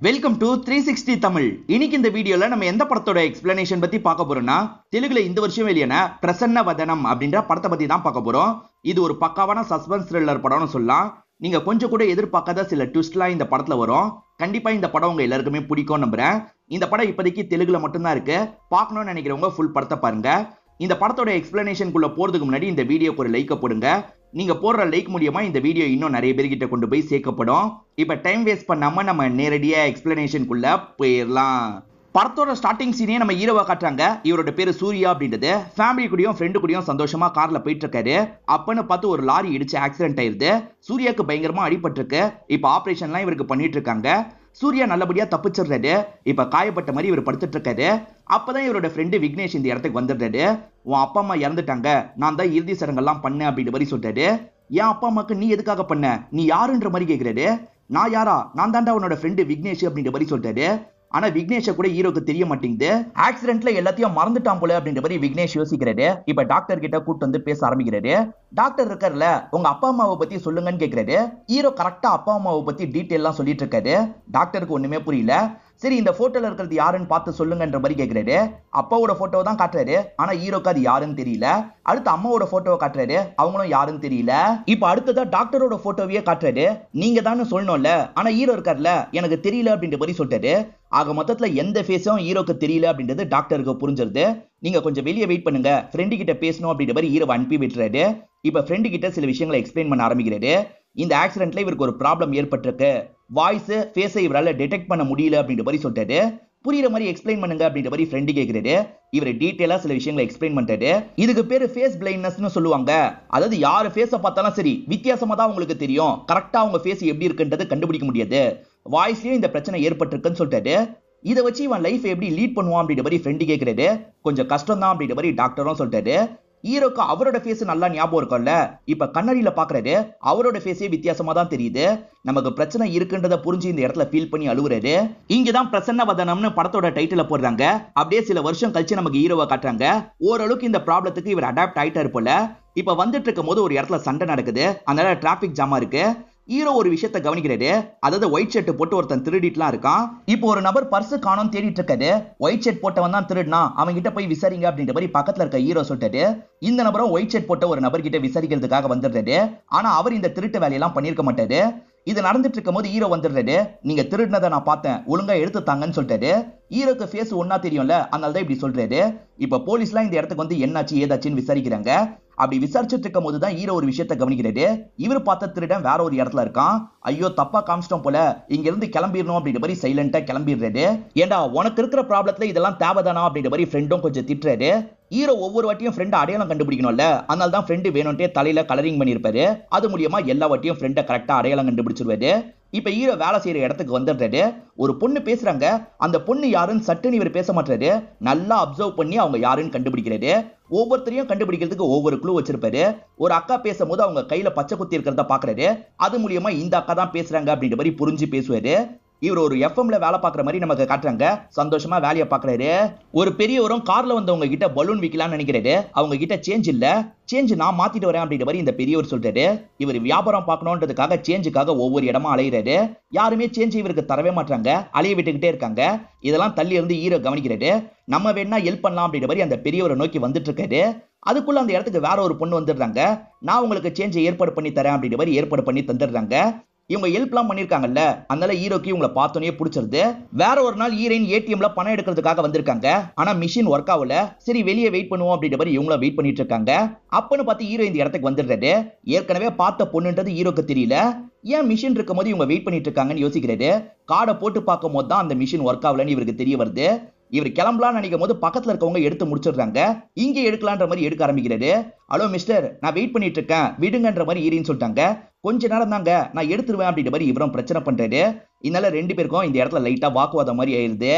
Welcome to 360 Tamil. இன்னைக்கு இந்த வீடியோல நம்ம எந்த படத்தோட எக்ஸ்பிளனேஷன் பத்தி பார்க்க போறோம்னா, தெலுங்குல இந்த வருஷம் வெளியான பிரசன்ன வதனம் அப்படின்ற படத்தை பத்தி தான் பார்க்க போறோம். இது ஒரு பக்காவான சஸ்பென்ஸ் த்ரில்லர் படம்னு சொல்லலாம். நீங்க கொஞ்சம் கூட எதிர்பார்க்காத சில ட்விஸ்ட்லாம் இந்த படத்துல வரும். கண்டிப்பா இந்த படம் உங்க எல்லாருக்குமே பிடிக்கும் நம்புறேன். இந்த படம் இப்போதைக்கு தெலுங்குல மட்டும்தான் இருக்கு. பார்க்கணும்னு நினைக்கிறவங்க ஃபுல் படத்தை பாருங்க. இந்த படத்தோட எக்ஸ்பிளனேஷனுக்குள்ள போறதுக்கு முன்னாடி இந்த வீடியோக்கு ஒரு லைக் போடுங்க. நீங்க போடுற லைக் மூலியமா இந்த வீடியோ இன்னும் நிறைய பேர்கிட்ட கொண்டு போய் சேர்க்கப்படும். இப்ப டைம் வேஸ்ட் பண்ணாம நம்ம நேரடியா எக்ஸ்பிளனேஷனுக்குள்ள போயிடலாம். படத்தோட ஸ்டார்டிங் சீனே நம்ம ஹீரோவா காட்டுறாங்க. இவரோட பேரு சூர்யா அப்படின்றது. ஃபேமிலி கூடயும் ஃப்ரெண்டு கூடயும் சந்தோஷமா கார்ல போயிட்டு இருக்காரு. அப்பன்னு பார்த்து ஒரு லாரி இடிச்சு ஆக்சிடென்ட் ஆயிருது. சூர்யாக்கு பயங்கரமா அடிபட்டிருக்கு. இப்ப ஆபரேஷன்லாம் இவருக்கு பண்ணிட்டு இருக்காங்க. சூர்யா நல்லபடியா தப்பிச்சிடுறாரு. இப்ப காயப்பட்ட மாதிரி இவர் படுத்துட்டு இருக்காரு. அப்பதான் இவரோட ஃப்ரெண்டு விக்னேஷ் இந்த இடத்துக்கு வந்துடுறாரு. உன் அப்பா அம்மா இறந்துட்டாங்க, நான் தான் இறுதி சடங்கெல்லாம் பண்ணேன் அப்படின்ற மாதிரி சொல்றாரு. என் அப்பா அம்மாக்கு நீ எதுக்காக பண்ண, நீ யாருன்ற மாதிரி கேட்கிறாரு. நான் யாரா, நான் தாண்டா உன்னோட ஃப்ரெண்டு விக்னேஷ் அப்படின்ற மாதிரி சொல்றாரு. ஆனா விக்னேஷ கூட ஹீரோக்கு தெரிய மாட்டேங்குது. ஆக்சிடென்ட்ல எல்லாத்தையும் மறந்துட்டான் போல அப்படின்ற மாதிரி விக்னேஷ் யோசிக்கிறாரு. இப்ப டாக்டர் கிட்ட கூட்டு வந்து பேச ஆரம்பிக்கிறாரு. டாக்டர் இருக்காருல்ல, உங்க அப்பா அம்மாவை பத்தி சொல்லுங்கன்னு கேட்கிறாரு. ஹீரோ கரெக்டா அப்பா அம்மாவை பத்தி டீட்டெயிலாம் சொல்லிட்டு இருக்காரு. டாக்டருக்கு ஒண்ணுமே புரியல. சரி, இந்த போட்டோல இருக்கிறது யாருன்னு பார்த்து சொல்லுங்கன்ற மாதிரி கேட்கிறாரு. அப்பாவோட போட்டோ தான் காட்டுறாரு. ஆனா ஹீரோக்கு அது யாருன்னு தெரியல. அடுத்து அம்மாவோட போட்டோவை காட்டுறாரு. அவங்களும் யாருன்னு தெரியல. இப்ப அடுத்ததா டாக்டரோட போட்டோவையே காட்டுறாரு. நீங்க தானே சொல்லணும்ல, ஆனா ஹீரோ இருக்காருல்ல, எனக்கு தெரியல அப்படின்ற மாதிரி சொல்லிட்டாரு. ஆக மொத்தத்துல எந்த ஃபேஸும் ஹீரோக்கு தெரியல அப்படின்றது டாக்டருக்கு புரிஞ்சிருது. நீங்க கொஞ்சம் வெளியே வெயிட் பண்ணுங்க, ஃப்ரெண்டு கிட்ட பேசணும் அப்படின்ற மாதிரி ஹீரோவை அனுப்பி விட்டுறாரு. இப்ப ஃப்ரெண்டு கிட்ட சில விஷயங்களை எக்ஸ்பிளைன் பண்ண ஆரம்பிக்கிறாரு. இந்த ஆக்சிடென்ட்ல இவருக்கு ஒரு ப்ராப்ளம் ஏற்பட்டிருக்கு. வாய்ஸ் ஃபேஸை இவரால டிடெக்ட் பண்ண முடியல அப்படின்ற மாதிரி சொல்லிட்டாரு. புரியுற மாதிரி எக்ஸ்பிளைன் பண்ணுங்க அப்படின்ற மாதிரி ஃப்ரெண்டு கேட்கிறாரு. இவர் டீடைலா சில விஷயங்களை எக்ஸ்பிளைன் பண்றாரு. இதுக்கு பேரு ஃபேஸ் பிளைண்ட்னஸ்னு சொல்லுவாங்க. அதாவது யார் ஃபேஸை பார்த்தாலும் சரி வித்தியாசமா தான் உங்களுக்கு தெரியும். கரெக்டா அவங்க ஃபேஸ் எப்படி இருக்குன்றது கண்டுபிடிக்க முடியாது. வாய்ஸ்லயும் இந்த பிரச்சனை ஏற்பட்டிருக்குன்னு சொல்லிட்டாரு. இதை வச்சு இவன் லைஃப் எப்படி லீட் பண்ணுவான் அப்படின்ற மாதிரி ஃப்ரெண்டு கேட்கிறாரு. கொஞ்சம் கஷ்டம் தான் அப்படின்ற மாதிரி டாக்டரும் சொல்லிட்டாரு. ஹீரோக்கு அவரோட ஃபேஸ் நல்லா ஞாபகம் இருக்கும்ல. இப்ப கண்ணாடியில பாக்குறாரு. அவரோட ஃபேஸே வித்தியாசமா தான் தெரியுது. நமக்கு பிரச்சனை இருக்குன்றத புரிஞ்சு இந்த இடத்துல ஃபீல் பண்ணி அழுகுறாரு. இங்கதான் பிரசன்ன வதனம்னு படத்தோட டைட்டில போடுறாங்க. அப்படியே சில வருஷம் கழிச்சு நமக்கு ஹீரோவை காட்டுறாங்க. ஓரளவுக்கு இந்த ப்ராப்ளத்துக்கு இவர் அடாப்ட் ஆயிட்டாரு போல. இப்ப வந்துட்டு இருக்கும் போது ஒரு இடத்துல சண்டை நடக்குது. அதனால டிராபிக் ஜாமா இருக்கு. ஹீரோ ஒரு விஷயத்தை கவனிக்கிறாரு. அதாவது ஒயிட் ஷர்ட் போட்டு ஒருத்தன் திருடிட்டுலாம் இருக்கான். இப்போ ஒரு நபர் பர்ஸ் காணோம் தேடிட்டு இருக்காரு. ஒயிட் ஷர்ட் போட்டவன் தான் திருடினா, அவங்க கிட்ட போய் விசாரிங்க அப்படின்ற மாதிரி பக்கத்துல இருக்க ஹீரோ சொல்லிட்டாரு. இந்த நபரும் ஒயிட் ஷர்ட் போட்ட ஒரு நபர் கிட்ட விசாரிக்கிறதுக்காக வந்துடுறாரு. ஆனா அவர் இந்த திருட்டு வேலையெல்லாம் பண்ணிருக்க மாட்டாரு. இது நடந்துட்டு இருக்கும் போது ஹீரோ வந்துடுறாரு. நீங்க திருடினதை நான் பார்த்தேன், ஒழுங்கா எடுத்து தாங்கன்னு சொல்லிட்டாரு. ஹீரோக்கு ஃபேஸ் ஒன்னா தெரியும்ல, அதனால தான் இப்படி சொல்றாரு. இப்ப போலீஸ்லாம் இந்த இடத்துக்கு வந்து என்னாச்சு ஏதாச்சுன்னு விசாரிக்கிறாங்க. அப்படி விசாரிச்சுட்டு இருக்கும் போதுதான் ஹீரோ ஒரு விஷயத்தை கவனிக்கிறாரு. இவர் பார்த்த திருடன் வேற ஒரு இடத்துல இருக்கான். ஐயோ தப்பா காமிச்சிட்டோம் போல, இங்க இருந்து கிளம்பிடணும் அப்படின்ற மாதிரி சைலண்டா கிளம்பிடுறாரு. ஏண்டா உனக்கு இருக்கிற ப்ராப்ளத்துல இதெல்லாம் தேவைதானா அப்படின்ற மாதிரி ஃப்ரெண்டும் கொஞ்சம் திட்டுறாரு. ஹீரோ ஒவ்வொரு வாட்டியும் ஃப்ரெண்ட் அடையாளம் கண்டுபிடிக்கணும்ல, அதனால தான் ஃப்ரெண்டு வேணும்ட்டே தலையில கலரிங் பண்ணிருப்பாரு. அது மூலியமா எல்லா வாட்டியும் ஃப்ரெண்டை கரெக்டா அடையாளம் கண்டுபிடிச்சிருவாரு. இப்ப ஹீரோ வேலை செய்யற இடத்துக்கு வந்துடுறாரு. ஒரு பொண்ணு பேசுறாங்க. அந்த பொண்ணு யாருன்னு சட்டுன்னு இவர் பேச மாட்டாரு. நல்லா அப்சர்வ் பண்ணி அவங்க யாருன்னு கண்டுபிடிக்கிறாரு. ஒவ்வொருத்தரையும் கண்டுபிடிக்கிறதுக்கு ஒவ்வொரு க்ளூ வச்சிருப்பாரு. ஒரு அக்கா பேசும்போது அவங்க கையில பச்சை குத்தி இருக்கிறத பாக்குறாரு. அது மூலியமா இந்த அக்கா தான் பேசுறாங்க அப்படின்ற மாதிரி புரிஞ்சு பேசுவாரு. இவர் ஒரு எஃப்எம்ல வேலை பார்க்குற மாதிரி நமக்கு காட்டுறாங்க. சந்தோஷமா வேலையை பார்க்கறாரு. ஒரு பெரியவரும் கார்ல வந்தவங்க கிட்ட பலூன் விற்கலாம்னு நினைக்கிறாரு. அவங்க கிட்ட சேஞ்ச் இல்ல, சேஞ்ச் நான் மாத்திட்டு வரேன் அப்படின்ற மாதிரி இந்த பெரியவர் சொல்றாரு. இவர் வியாபாரம் பார்க்கணுன்றதுக்காக சேஞ்சுக்காக ஒவ்வொரு இடமா அலையிறாரு. யாருமே சேஞ்ச் இவருக்கு தரவே மாட்டாங்க. அலைய விட்டுக்கிட்டே இருக்காங்க. இதெல்லாம் தள்ளி இருந்து ஹீரோ கவனிக்கிறாரு. நம்ம வேணா ஹெல்ப் பண்ணலாம் அப்படின்ற மாதிரி அந்த பெரியவரை நோக்கி வந்துட்டு இருக்காரு. அதுக்குள்ள அந்த இடத்துக்கு வேற ஒரு பொண்ணு வந்துடுறாங்க. நான் உங்களுக்கு சேஞ்சை ஏற்பாடு பண்ணி தரேன் அப்படின்ற மாதிரி ஏற்பாடு பண்ணி தந்துடுறாங்க. இவங்க ஹெல்ப்லாம் பண்ணிருக்காங்கல்ல, அதனால ஹீரோக்கு இவங்களை பார்த்தோன்னே பிடிச்சிருது. வேற ஒரு நாள் ஹீரோயின் ஏடிஎம்ல பணம் எடுக்கிறதுக்காக வந்திருக்காங்க. ஆனா மிஷின் ஒர்க் ஆகல. சரி வெளியே வெயிட் பண்ணுவோம் அப்படின்ற மாதிரி இவங்கள வெயிட் பண்ணிட்டு இருக்காங்க. அப்பன்னு பார்த்து ஹீரோ இந்த இடத்துக்கு வந்துடுறாரு. ஏற்கனவே பார்த்த பொண்ணுன்றது ஹீரோக்கு தெரியல. ஏன் மிஷின் இருக்கும் போது இவங்க வெயிட் பண்ணிட்டு இருக்காங்கன்னு யோசிக்கிறாரு. கார்டை போட்டு பார்க்கும் போது தான் அந்த மிஷின் ஒர்க் ஆகலன்னு இவருக்கு தெரிய வருது. இவர் கிளம்பலாம் நினைக்கும் போது பக்கத்துல இருக்கவங்க எடுத்து முடிச்சிடுறாங்க. இங்க எடுக்கலான்ற மாதிரி எடுக்க ஆரம்பிக்கிறாரு. ஹலோ மிஸ்டர், நான் வெயிட் பண்ணிட்டு இருக்கேன், விடுங்கன்ற மாதிரி ஈரின்னு சொல்லிட்டாங்க. கொஞ்ச நேரம் தாங்க, நான் எடுத்துருவேன் அப்படின்ற மாதிரி இவரும் பிரச்சனை பண்றாரு. இதனால ரெண்டு பேருக்கும் இந்த இடத்துல லைட்டா வாக்குவாதம் மாதிரி ஆயிருது.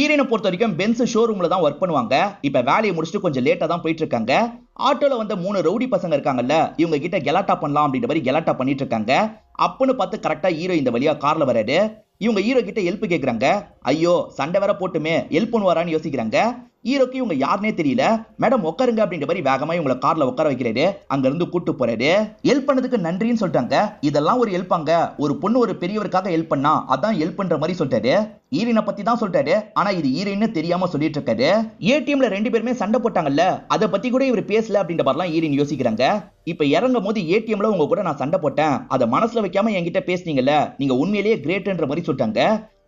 ஈரனை பொறுத்த வரைக்கும் பென்ஸ் ஷோரூம்ல தான் ஒர்க் பண்ணுவாங்க. இப்ப வேலையை முடிச்சுட்டு கொஞ்சம் லேட்டா தான் போயிட்டு இருக்காங்க. ஆட்டோல வந்த 3 ரவுடி பசங்க இருக்காங்கல்ல, இவங்க கிட்ட கெலாட்டா பண்ணலாம் அப்படின்ற மாதிரி கெலாட்டா பண்ணிட்டு இருக்காங்க. அப்பன்னு பார்த்து கரெக்டா ஹீரோ இந்த வழியா கார்ல வராரு. இவங்க ஹீரோ கிட்ட ஹெல்ப் கேக்குறாங்க. ஐயோ சண்டை வேற போட்டுமே ஹெல்ப் பண்ணுவாரான்னு யோசிக்கிறாங்க. ஹீரோக்கு இவங்க யாருனே தெரியல. மேடம் உட்காருங்க அப்படின்ற மாதிரி வேகமா இவங்களை கார்ல உட்கார வைக்கிறாரு. அங்க இருந்து கூட்டு போறாரு. ஹெல்ப் பண்ணதுக்கு நன்றின்னு சொல்லிட்டாங்க. இதெல்லாம் ஒரு ஹெல்ப்பாங்க? ஒரு பொண்ணு ஒரு பெரியவருக்காக ஹெல்ப் பண்ணா அதான் ஹெல்ப் பண்ற மாதிரி சொல்லிட்டாரு. ஈரினை பத்தி தான் சொல்லிட்டாரு. ஆனா இது ஈரின்னு தெரியாம சொல்லிட்டு இருக்காரு. ஏடிஎம்ல 2 பேருமே சண்டை போட்டாங்கல்ல, அதை பத்தி கூட இவர் பேசல அப்படின்ற மாதிரிலாம் ஈரின் யோசிக்கிறாங்க. இப்ப இறங்கும் போது ஏடிஎம்ல உங்க கூட நான் சண்டை போட்டேன், அதை மனசுல வைக்காம என்கிட்ட பேசுனீங்கல்ல, நீங்க உண்மையிலேயே கிரேட்ன்ற மாதிரி சொல்லிட்டாங்க.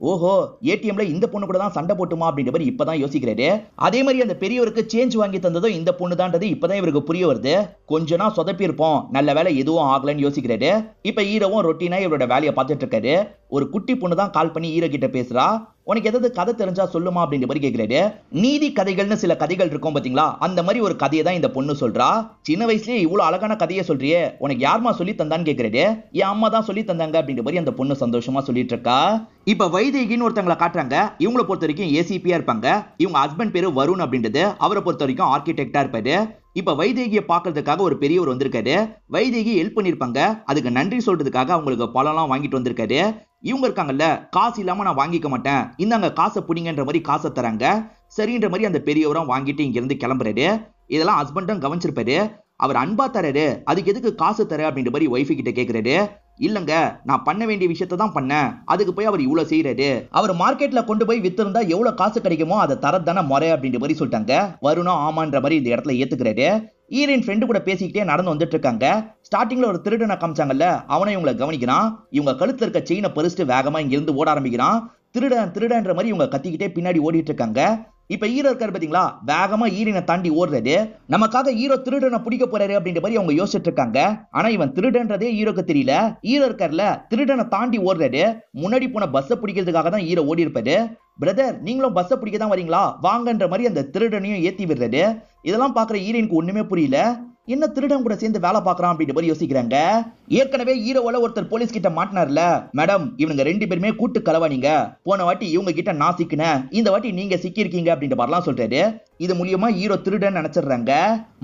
ஓஹோ ஏடிஎம்ல இந்த பொண்ணு கூட தான் சண்டை போட்டுமா அப்படின்ற மாதிரி இப்பதான் யோசிக்கிறாரு. அதே மாதிரி அந்த பெரியவருக்கு சேஞ்ச் வாங்கி தந்ததும் இந்த பொண்ணு தான்றது இப்பதான் இவருக்கு புரிய வருது. கொஞ்ச நாள் சொதப்பி இருப்போம், நல்ல வேலை எதுவும் ஆகலன்னு யோசிக்கிறாரு. இப்ப ஹீரோவும் ரொட்டீனா இவரோட வேலையை பார்த்துட்டு இருக்காரு. ஒரு குட்டி பொண்ணு தான் கால் பண்ணி ஹீரோ கிட்ட பேசுறா. உனக்கு ஏதாவது கதை தெரிஞ்சா சொல்லுமா அப்படின்ற மாதிரி கேட்கிறாரு. நீதி கதைகள்னு சில கதைகள் இருக்கும் பாத்தீங்களா, அந்த மாதிரி ஒரு கதையை தான் இந்த பொண்ணு சொல்றா. சின்ன வயசுலயே இவ்வளவு அழகான கதையை சொல்றியே, உனக்கு யாருமா சொல்லி தந்தான்னு கேட்கிறாரு. என் அம்மா தான் சொல்லி தந்தாங்க அப்படின்ற மாதிரி அந்த பொண்ணு சந்தோஷமா சொல்லிட்டு இருக்கா. இப்ப வைதேகின்னு ஒருத்தங்களை காட்டுறாங்க. இவங்களை பொறுத்த வரைக்கும் ஏசிபியா இருப்பாங்க. இவங்க ஹஸ்பண்ட் பேரு வருண் அப்படின்றது. அவரை பொறுத்த வரைக்கும் ஆர்கிடெக்டா இருப்பாரு. இப்ப வைதேகியை பாக்குறதுக்காக ஒரு பெரியவர் வந்திருக்காரு. வைதேகி ஹெல்ப் பண்ணிருப்பாங்க, அதுக்கு நன்றி சொல்றதுக்காக அவங்களுக்கு பழம்லாம் வாங்கிட்டு வந்திருக்காரு. இவங்க இருக்காங்கல்ல, காசு இல்லாம நான் வாங்கிக்க மாட்டேன், இந்தாங்க காசை புடிங்கன்ற மாதிரி காசை தராங்க. சரின்ற மாதிரி அந்த பெரியவரும் வாங்கிட்டு இங்க இருந்து கிளம்புறாரு. இதெல்லாம் ஹஸ்பண்டும் கவனிச்சிருப்பாரு. அவர் அன்பா தராரு, அதுக்கு எதுக்கு காசு தர அப்படின்ற மாதிரி ஒய்ஃபு கிட்ட கேக்குறாரு. இல்லங்க நான் பண்ண வேண்டிய விஷயத்தை தான் பண்ணேன், அதுக்கு போய் அவர் இவ்வளவு செய்யறாரு, அவர் மார்க்கெட்ல கொண்டு போய் வித்திருந்தா எவ்வளவு காசு கிடைக்குமோ அதை தரதான முறை அப்படின்ற மாதிரி சொல்லிட்டாங்க. வருணம் ஆமான்ற மாதிரி இந்த இடத்துல ஏத்துக்கிறாரு. ஈரின் ஃப்ரெண்டு கூட பேசிக்கிட்டே நடந்து வந்துட்டு இருக்காங்க. ஸ்டார்டிங்ல ஒரு திருடனை காமிச்சாங்கல்ல, அவனை இவங்களை கவனிக்கிறான். இவங்க கழுத்துல இருக்க செயினை பறிச்சுட்டு வேகமா இங்க இருந்து ஓட ஆரம்பிக்கிறான். திருடன் திருடன்ற மாதிரி இவங்க கத்திக்கிட்டே பின்னாடி ஓடிட்டு இருக்காங்க. இப்ப ஹீரோ இருக்காரு பாத்தீங்களா, வேகமா ஈரினை தாண்டி ஓடுறாரு. நமக்காக ஹீரோ திருடனை பிடிக்க போறாரு அப்படின்ற மாதிரி அவங்க யோசிச்சுட்டு இருக்காங்க. ஆனா இவன் திருடன்றதே ஹீரோக்கு தெரியல. ஹீரோ இருக்காருல, திருடனை தாண்டி ஓடுறாரு. முன்னாடி போன பஸ்ஸை பிடிக்கிறதுக்காக தான் ஹீரோ ஓடி இருப்பாரு. பிரதர் நீங்களும் பஸ்ஸை பிடிக்க தான் வரீங்களா வாங்கன்ற மாதிரி அந்த திருடனையும் ஏத்தி விடுறாரு. இதெல்லாம் பாக்குற ஹீரோனுக்கு ஒண்ணுமே புரியல. என்ன திருடன் கூட சேர்ந்து வேலை பார்க்கறான் அப்படின்ற மாதிரி யோசிக்கிறாங்க. ஏற்கனவே ஹீரோவால ஒருத்தர் போலீஸ் கிட்ட மாட்டினார்ல, மேடம் இவங்க 2 பேருமே கூட்டு கலவானீங்க, போன வாட்டி இவங்க கிட்ட நான் சிக்கினேன், இந்த வாட்டி நீங்க சிக்கி இருக்கீங்க அப்படின்ற மாதிரிலாம் சொல்றாரு. இது மூலியமா ஹீரோ திருடன் நினைச்சிடுறாங்க.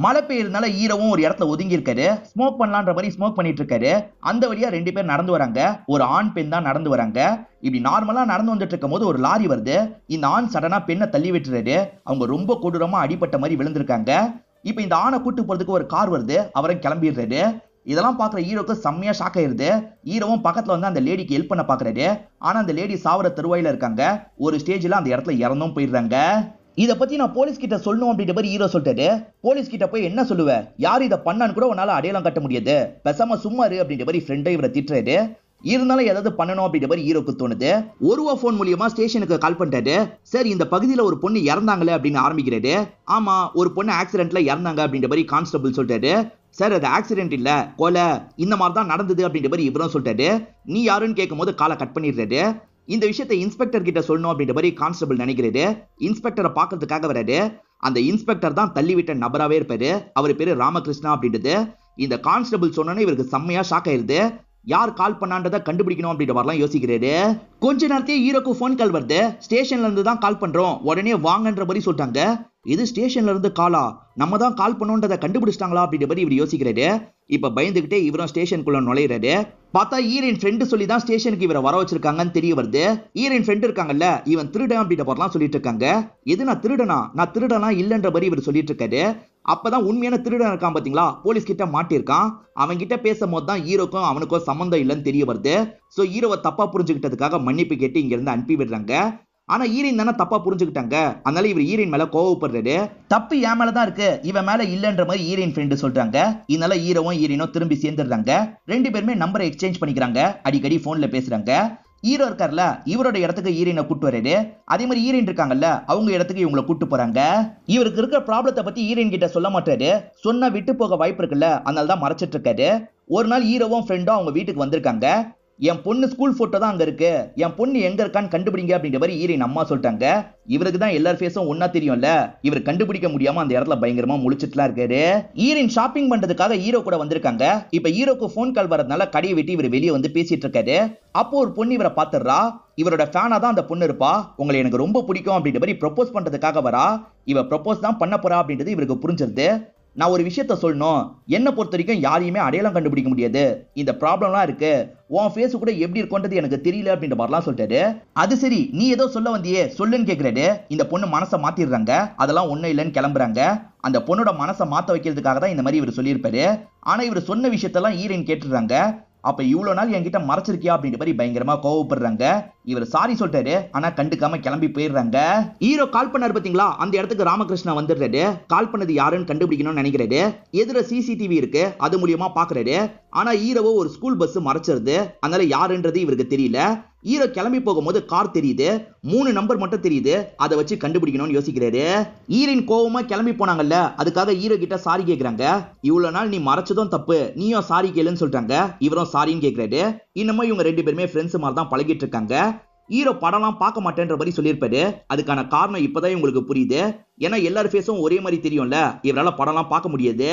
மழை பெய்யறதுனால ஹீரோவும் ஒரு இடத்துல ஒதுங்கி இருக்காரு. ஸ்மோக் பண்ணலான்ற மாதிரி ஸ்மோக் பண்ணிட்டு இருக்காரு. அந்த வழியா 2 பேர் நடந்து வராங்க. ஒரு ஆண் பெண் தான் நடந்து வராங்க. இப்படி நார்மலா நடந்து வந்துட்டு இருக்கும் போது ஒரு லாரி வருது. இந்த ஆண் சடனா பெண்ணை தள்ளி விட்டுறாரு. அவங்க ரொம்ப கொடூரமா அடிபட்ட மாதிரி விழுந்திருக்காங்க. இப்ப இந்த ஆணை கூட்டு போறதுக்கு ஒரு கார் வருது, அவரை கிளம்பிடுறாரு. இதெல்லாம் பாக்குற ஹீரோக்கு செம்மையா ஷாக் ஆயிருது. ஹீரோவும் பக்கத்துல வந்து அந்த லேடிக்கு ஹெல்ப் பண்ண பாக்குறாரு. ஆனா அந்த லேடி சாவர தருவாயில இருக்காங்க. ஒரு ஸ்டேஜ்ல அந்த இடத்துல இறந்தும் போயிடுறாங்க. இத பத்தி நான் போலீஸ் கிட்ட சொல்லணும் அப்படின்ற மாதிரி ஹீரோ சொல்லிட்டாரு. போலீஸ் கிட்ட போய் என்ன சொல்லுவ, யார் இதை பண்ணான்னு கூட உன்னால அடையாளம் கட்ட முடியாது, பேசாம சும்மா இரு அப்படின்ற மாதிரி ஃப்ரெண்டை இவரை திட்டுறாரு. இருந்தாலும் ஏதாவது பண்ணணும் அப்படின்ற மாதிரி ஹீரோக்கு தோணுது. ஒரு போன் மூலியமா ஸ்டேஷனுக்கு கால் பண்ணிட்டாரு. சரி இந்த பகுதியில ஒரு பொண்ணு இறந்தாங்களே அப்படின்னு ஆரம்பிக்கிறாரு. ஆமா ஒரு பொண்ணு ஆக்சிடென்ட்ல இறந்தாங்க அப்படின்ற மாதிரி கான்ஸ்டபிள் சொல்லிட்டாரு. சார் அது ஆக்சிடென்ட் இல்ல, கொலை, இந்த மாதிரி தான் நடந்தது அப்படின்ற மாதிரி இவரும் சொல்லிட்டாரு. நீ யாருன்னு கேட்கும் போது காலை கட் பண்ணிடுறாரு. இந்த விஷயத்தை இன்ஸ்பெக்டர் கிட்ட சொல்லணும் அப்படின்ற மாதிரி கான்ஸ்டபிள் நினைக்கிறாரு. இன்ஸ்பெக்டரை பாக்குறதுக்காக வராரு. அந்த இன்ஸ்பெக்டர் தான் தள்ளிவிட்ட நபராவே இருப்பாரு. அவர் பேரு ராமகிருஷ்ணா அப்படின்றது. இந்த கான்ஸ்டபிள் சொன்னோன்னே இவருக்கு செம்மையா ஷாக் ஆயிருது. யார் கால் பண்ணான்றதை கண்டுபிடிக்கணும் அப்படின்ற மாதிரிலாம் யோசிக்கிறாரு. கொஞ்ச நேரத்தையே ஹீரோக்கு போன் கால் வருது. ஸ்டேஷன்ல இருந்து தான் கால் பண்றோம், உடனே வாங்கன்ற மாதிரி சொல்லிட்டாங்க. இது ஸ்டேஷன்ல இருந்து காலா, நம்ம தான் கால் பண்ணோன்றதை கண்டுபிடிச்சிட்டாங்களா அப்படின்ற மாதிரி இவர் யோசிக்கிறாரு. இப்ப பயந்துகிட்டே இவரும் ஸ்டேஷனுக்குள்ள நுழையிறாரு. பார்த்தா ஈரின் ஃப்ரெண்டு சொல்லி தான் ஸ்டேஷனுக்கு இவரை வர வச்சிருக்காங்கன்னு தெரிய வருது. ஈரின் ஃப்ரெண்ட் இருக்காங்கல்ல, இவன் திருடன் அப்படின்ற மாதிரிலாம் சொல்லிட்டு இருக்காங்க. எது நான் திருடனா, நான் திருடனா இல்லன்ற மாதிரி இவர் சொல்லிட்டு இருக்காரு. அப்பதான் உண்மையான திருடன் இருக்கான் பாத்தீங்களா, போலீஸ் கிட்ட மாட்டிருக்கான். அவன் கிட்ட பேசும்போது தான் ஹீரோக்கும் அவனுக்கும் சம்பந்தம் இல்லைன்னு தெரிய வருது. சோ ஹீரோவை தப்பா புரிஞ்சுக்கிட்டதுக்காக மன்னிப்பு கேட்டு இங்க இருந்து அனுப்பி விடுறாங்க. ஆனா ஈரின் தானே தப்பா புரிஞ்சுக்கிட்டாங்க. அதனால இவர் ஈரின் மேல கோவப்படுறாரு. தப்பு என் மேலதான் இருக்கு, இவன் மேல இல்லன்ற மாதிரி ஈரின் ஃப்ரெண்டு சொல்றாங்க. இதனால ஹீரோவும் ஈரினும் திரும்பி சேர்ந்துடுறாங்க. 2 பேருமே நம்பரை எக்ஸ்சேஞ்ச் பண்ணிக்கிறாங்க. அடிக்கடி போன்ல பேசுறாங்க. ஹீரோ இருக்கார்ல, இவரோட இடத்துக்கு ஈரினை கூட்டு வராரு. அதே மாதிரி ஈரின் இருக்காங்கல்ல, அவங்க இடத்துக்கு இவங்களை கூட்டு போறாங்க. இவருக்கு இருக்கிற ப்ராப்ளத்தை பத்தி ஈரின் கிட்ட சொல்ல மாட்டாரு. சொன்னா விட்டு போக வாய்ப்பு இருக்குல்ல, அதனால தான் மறைச்சிட்டு இருக்காரு. ஒரு நாள் ஹீரோவும் ஃப்ரெண்டும் அவங்க வீட்டுக்கு வந்திருக்காங்க. என் பொண்ணு ஸ்கூல் போட்டோ தான் அங்க இருக்கு, என் பொண்ணு எங்க இருக்கான்னு கண்டுபிடிங்க அப்படின்ற மாதிரி ஈரின் அம்மா சொல்லிட்டாங்க. இவருக்கு தான் எல்லார் ஃபேஸும் ஒன்னா தெரியும்ல, இவர் கண்டுபிடிக்க முடியாம அந்த இடத்துல பயங்கரமா முழிச்சிட்டுலாம் இருக்காரு. ஈரின் ஷாப்பிங் பண்றதுக்காக ஹீரோ கூட வந்திருக்காங்க. இப்ப ஹீரோக்கு போன் கால் வரதுனால கடையை விட்டு இவர் வெளியே வந்து பேசிட்டு இருக்காரு. அப்போ ஒரு பொண்ணு இவரை பாத்துறா. இவரோட ஃபேனா தான் அந்த பொண்ணு இருப்பா. உங்களை எனக்கு ரொம்ப பிடிக்கும் அப்படின்ற மாதிரி ப்ரொபோஸ் பண்றதுக்காக வரா. இவ ப்ரொபோஸ் தான் பண்ண போறா அப்படின்றது இவருக்கு புரிஞ்சிருது. நான் ஒரு விஷயத்த சொல்லணும், என்ன பொறுத்த வரைக்கும் யாரையுமே அடையாளம் கண்டுபிடிக்க முடியாது, இந்த ப்ராப்ளம்லாம் இருக்கு, உன் ஃபேஸ் கூட எப்படி இருக்கும்ன்றது எனக்கு தெரியல அப்படின்ற மாதிரிலாம் சொல்லிட்டாரு. அது சரி, நீ ஏதோ சொல்ல வந்தியே சொல்லுன்னு கேக்குறாரு. இந்த பொண்ணு மனசை மாத்திடுறாங்க, அதெல்லாம் ஒண்ணும் இல்லைன்னு கிளம்புறாங்க. அந்த பொண்ணோட மனசை மாத்த வைக்கிறதுக்காக தான் இந்த மாதிரி இவர் சொல்லியிருப்பாரு. ஆனா இவர் சொன்ன விஷயத்தெல்லாம் ஹீரோயின் கேட்டுறாங்க. அப்ப இவ்வளவு நாள் என்கிட்ட மறைச்சிருக்கியா அப்படின்ற மாதிரி பயங்கரமா கோவப்படுறாங்க. இவர் சாரி சொல்லிட்டாரு, ஆனா கண்டுக்காம கிளம்பி போயிடுறாங்க. ஹீரோ கால் பண்ணாரு பாத்தீங்களா, அந்த இடத்துக்கு ராமகிருஷ்ணா வந்துடுறாரு. கால் பண்ணது யாருன்னு கண்டுபிடிக்கணும்னு நினைக்கிறாரு. எதிர சிசிடிவி இருக்கு, அது மூலியமா பாக்குறாரு. ஆனா ஹீரோவோ ஒரு ஸ்கூல் பஸ் மறைச்சிருது, அதனால யாருன்றது இவருக்கு தெரியல. ஹீரோ கிளம்பி போகும்போது கார் தெரியுது, 3 நம்பர் மட்டும் தெரியுது, அதை வச்சு கண்டுபிடிக்கணும்னு யோசிக்கிறாரு. ஹீரோயின் கோவமா கிளம்பி போனாங்கல்ல, அதுக்காக ஹீரோ கிட்ட சாரி கேக்குறாங்க. இவ்வளவு நாள் நீ மறைச்சதும் தப்பு, நீயும் சாரி கேளுன்னு சொல்றாங்க. இவரும் சாரின்னு கேக்குறாரு. இன்னமும் இவங்க 2 பேருமே ஃப்ரெண்ட்ஸ் மாதிரி தான் பழகிட்டு இருக்காங்க. ஹீரோ படம்லாம் பார்க்க மாட்டேன்ற மாதிரி சொல்லியிருப்பாரு. அதுக்கான காரணம் இப்பதான் உங்களுக்கு புரியுது. ஏன்னா எல்லார் ஃபேஸும் ஒரே மாதிரி தெரியும்ல, இவரால படம்லாம் பார்க்க முடியாது.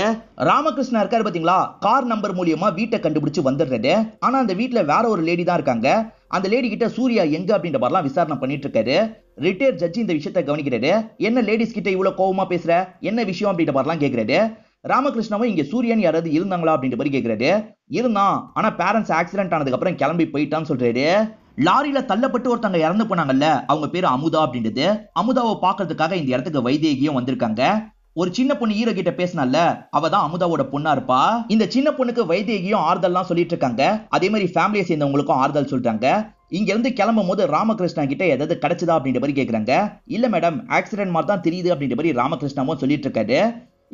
ராமகிருஷ்ணா இருக்காரு பாத்தீங்களா, கார் நம்பர் மூலியமா வீட்டை கண்டுபிடிச்சு வந்துடுறாரு. ஆனா அந்த வீட்டுல வேற ஒரு லேடி தான் இருக்காங்க. அந்த லேடி கிட்ட சூர்யா எங்க அப்படின்ற மாதிரிலாம் விசாரணை பண்ணிட்டு இருக்காரு. ரிட்டையர் ஜட்ஜி இந்த விஷயத்தை கவனிக்கிறாரு. என்ன லேடிஸ் கிட்ட இவ்வளவு கோவமா பேசுற, என்ன விஷயம் அப்படின்ற மாதிரிலாம் கேட்கிறாரு. ராமகிருஷ்ணாவும் இங்க சூரியன் யாராவது இருந்தாங்களா அப்படின்ற மாதிரி கேட்கிறாரு. இருந்தான், ஆனா பேரண்ட்ஸ் ஆக்சிடென்ட் ஆனதுக்கு அப்புறம் கிளம்பி போயிட்டான்னு சொல்றாரு. லாரியில தள்ளப்பட்டு ஒருத்தங்க இறந்து போனாங்கல்ல, அவங்க பேரு அமுதா அப்படின்றது. அமுதாவை பாக்குறதுக்காக இந்த இடத்துக்கு வைதேகியும் வந்திருக்காங்க. ஒரு சின்ன பொண்ணு ஹீரோ கிட்ட பேசினால, அவதான் அமுதாவோட பொண்ணா இருப்பா. இந்த சின்ன பொண்ணுக்கு வைதேகியும் ஆறுதல்லாம் சொல்லிட்டு இருக்காங்க. அதே மாதிரி ஃபேமிலியை சேர்ந்தவங்களுக்கும் ஆறுதல் சொல்றாங்க. இங்க இருந்து கிளம்பும் போது ராமகிருஷ்ணா கிட்ட ஏதாவது கிடைச்சதா அப்படின்ற மாதிரி கேக்குறாங்க. இல்ல மேடம், ஆக்சிடென்ட் மாதிரி தான் தெரியுது அப்படின்ற மாதிரி ராமகிருஷ்ணாவும் சொல்லிட்டு இருக்காரு.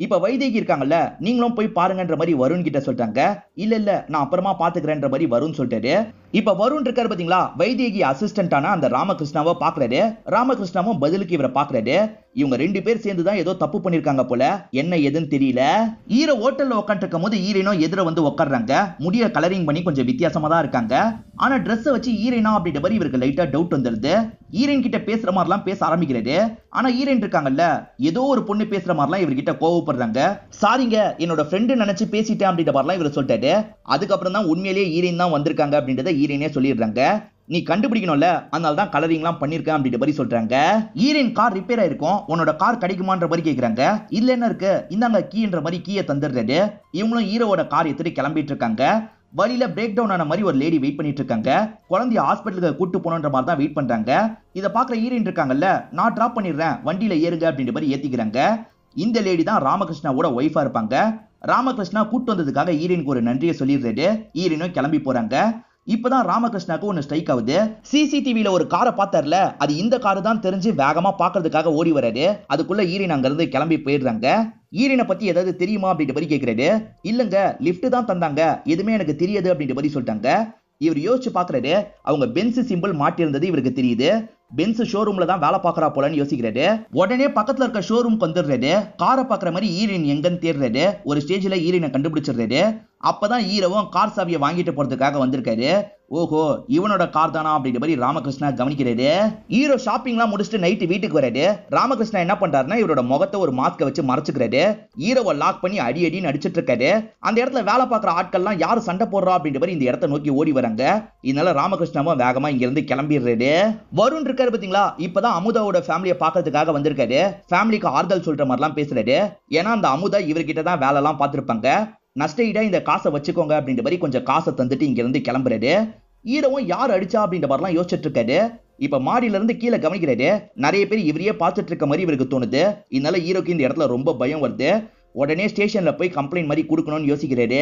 இப்ப வைதேகி இருக்காங்கல்ல, நீங்களும் போய் பாருங்கன்ற மாதிரி வருண் கிட்ட சொல்றாங்க. இல்ல நான் அப்புறமா பாத்துக்கிறேன்ற மாதிரி வருண் சொல்லிட்டாரு. இப்ப வருண் இருக்காரு பாத்தீங்களா, வைதேகி அசிஸ்டன்டான அந்த ராமகிருஷ்ணாவை பாக்குறாரு. ராமகிருஷ்ணாவும் பதிலுக்கு இவரை பாக்குறாரு. இவங்க 2 பேர் சேர்ந்துதான் ஏதோ தப்பு பண்ணிருக்காங்க போல, என்ன எதுன்னு தெரியல. ஹீரோ ஹோட்டல்ல உட்காந்து இருக்கும் போது ஹீரோயினும் எதிர வந்து உட்காடுறாங்க. முடிய கலரிங் பண்ணி கொஞ்சம் வித்தியாசமா தான் இருக்காங்க. ஆனா ட்ரெஸ் வச்சு ஹீரோயினா அப்படின்ற மாதிரி இவருக்கு லைட்டா டவுட் வந்துருது. ஹீரோயின் கிட்ட பேசுற மாதிரிலாம் பேச ஆரம்பிக்கிறாரு. ஆனா ஹீரோயின் இருக்காங்கல்ல, ஏதோ ஒரு பொண்ணு பேசுற மாதிரிலாம் இவர்கிட்ட கோவப்படுறாங்க. சாரிங்க, என்னோட ஃப்ரெண்டு நினைச்சு பேசிட்டேன் அப்படின்ற மாதிரிலாம் இவர் சொல்லிட்டாரு. அதுக்கப்புறம் தான் உண்மையிலேயே ஹீரோயின் தான் வந்திருக்காங்க அப்படின்றத ஹீரோயினே சொல்லிடுறாங்க. நீ கண்டுபிடிக்கணும்ல, அதனால தான் கலரிங்லாம் பண்ணிருக்கேன் அப்படின்ற மாதிரி சொல்றாங்க. ஹீரோயின் கார் ரிப்பேர் ஆயிருக்கும், உன்னோட கார் கிடைக்குமான்ற மாதிரி கேக்குறாங்க. இல்ல என்ன இருக்கு, இந்தாங்க கீன்ற மாதிரி கீயை தந்துடுறாரு. இவங்களும் ஹீரோவோட கார் எடுத்துட்டு கிளம்பிட்டு இருக்காங்க. வழியில பிரேக் டவுன் ஆன மாதிரி ஒரு லேடி வெயிட் பண்ணிட்டு இருக்காங்க. குழந்தைய ஹாஸ்பிட்டலுக்கு கூட்டு போனன்ற மாதிரி தான் வெயிட் பண்றாங்க. இதை பாக்குற ஹீரோயின் இருக்காங்கல்ல, நான் டிராப் பண்ணிடுறேன், வண்டியில ஏறுங்க அப்படின்ற மாதிரி ஏத்திக்கிறாங்க. இந்த லேடி தான் ராமகிருஷ்ணாவோட ஒய்ஃபா இருப்பாங்க. ராமகிருஷ்ணா கூட்டு வந்ததுக்காக ஹீரோயினுக்கு ஒரு நன்றியை சொல்லிடுறாரு. ஹீரோயினும் கிளம்பி போறாங்க. இப்பதான் ராமகிருஷ்ணாக்கு ஒன்னு ஸ்ட்ரைக் ஆகுது. சிசிடிவில ஒரு காரை பார்த்தார்ல, அது இந்த காரு தான் தெரிஞ்சு வேகமா பாக்குறதுக்காக ஓடி வராரு. அதுக்குள்ள ஹீரோயின் அங்க இருந்து கிளம்பி போயிடுறாங்க. ஹீரோயினை பத்தி ஏதாவது தெரியுமா அப்படின்ற மாதிரி கேக்குறாரு. இல்லங்க, லிப்ட் தான் தந்தாங்க, எதுவுமே எனக்கு தெரியாது அப்படின்ற மாதிரி சொல்லிட்டாங்க. இவர் யோசிச்சு பாக்குறாரு. அவங்க பென்ஸ் சிம்பிள் மாட்டி இருந்தது இவருக்கு தெரியுது. பென்ஸ் ஷோரூம்ல தான் வேலை பாக்குறா போலன்னு யோசிக்கிறாரு. உடனே பக்கத்துல இருக்க ஷோரூம் வந்துடுறாரு. காரை பாக்குற மாதிரி ஹீரோயின் எங்கன்னு தேடுறாரு. ஒரு ஸ்டேஜ்ல ஹீரோயினை கண்டுபிடிச்சிடுறாரு. அப்பதான் ஹீரோவும் கார் சாவியை வாங்கிட்டு போறதுக்காக வந்திருக்காரு. ஓஹோ, இவனோட கார் தானா அப்படின்ற மாதிரி ராமகிருஷ்ணா கவனிக்கிறாரு. ஹீரோ ஷாப்பிங்லாம் முடிச்சுட்டு நைட்டு வீட்டுக்கு வராரு. ராமகிருஷ்ணா என்ன பண்றாருன்னா, இவரோட முகத்தை ஒரு மாஸ்க வச்சு மறைச்சுக்கிறாரு. ஹீரோவை லாக் பண்ணி அடி அடின்னு அடிச்சிட்டு இருக்காரு. அந்த இடத்துல வேலை பார்க்குற ஆட்கள்லாம் யாரு சண்டை போடுறா அப்படின்ற மாதிரி இந்த இடத்த நோக்கி ஓடி வராங்க. இதனால ராமகிருஷ்ணாவும் வேகமா இங்க இருந்து கிளம்பிடுறாரு. வருண் இருக்காரு பாத்தீங்களா, இப்பதான் அமுதாவோட ஃபேமிலியை பாக்குறதுக்காக வந்திருக்காரு. ஃபேமிலிக்கு ஆறுதல் சொல்ற மாதிரிலாம் பேசுறாரு. ஏன்னா அந்த அமுதா இவர்கிட்ட தான் வேலை எல்லாம் பார்த்திருப்பாங்க. நஷ்டஈடா இந்த காசை வச்சுக்கோங்க அப்படின்ற மாதிரி கொஞ்சம் காசை தந்துட்டு இங்க இருந்து கிளம்புறாரு. ஹீரோவும் யார் அடிச்சா அப்படின்ற மாதிரிலாம் யோசிச்சுட்டு இருக்காரு. இப்ப மாடியில இருந்து கீழே கவனிக்கிறாரு. நிறைய பேர் இவரையே பார்த்துட்டு இருக்க மாதிரி இவருக்கு தோணுது. இதனால ஹீரோக்கு இந்த இடத்துல ரொம்ப பயம் வருது. உடனே ஸ்டேஷன்ல போய் கம்ப்ளைண்ட் மாதிரி கொடுக்கணும்னு யோசிக்கிறாரு.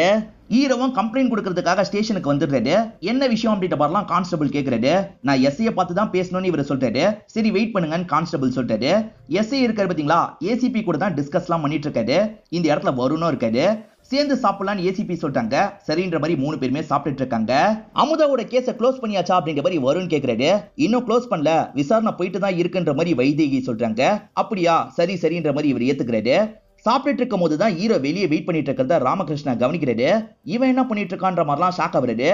ஹீரோவும் கம்ப்ளைண்ட் கொடுக்கறதுக்காக ஸ்டேஷனுக்கு வந்துடுறாரு. என்ன விஷயம் அப்படின்ற மாதிரிலாம் கான்ஸ்டபிள் கேட்கிறாரு. நான் எஸ்ஐயை பார்த்து தான் பேசணும்னு இவர் சொல்றாரு. சரி வெயிட் பண்ணுங்கன்னு கான்ஸ்டபிள் சொல்றாரு. எஸ்ஐ இருக்காரு பாத்தீங்களா, ஏசிபி கூட தான் டிஸ்கஸ்லாம் பண்ணிட்டு இருக்காரு. இந்த இடத்துல வருணும் இருக்காரு. சேர்ந்து சாப்பிடலான்னு ஏசிபி சொல்றாங்க. சரின்ற மாதிரி 3 பேருமே சாப்பிட்டுட்டு இருக்காங்க. அமுதாவோட கேஸை க்ளோஸ் பண்ணியாச்சா அப்படின்ற மாதிரி வருண் கேக்குறாரு. இன்னும் க்ளோஸ் பண்ணல, விசாரணை போயிட்டு தான் இருக்குன்ற மாதிரி வைதேகி சொல்றாங்க. அப்படியா, சரி சரின்ற மாதிரி இவர் ஏத்துக்கிறாரு. சாப்பிட்டு இருக்கும் போதுதான் ஹீரோ வெளியே வெயிட் பண்ணிட்டு இருக்கிறத ராமகிருஷ்ணா கவனிக்கிறாரு. இவன் என்ன பண்ணிட்டு இருக்கான்ற மாதிரிலாம் ஷாக் ஆகுறாரு.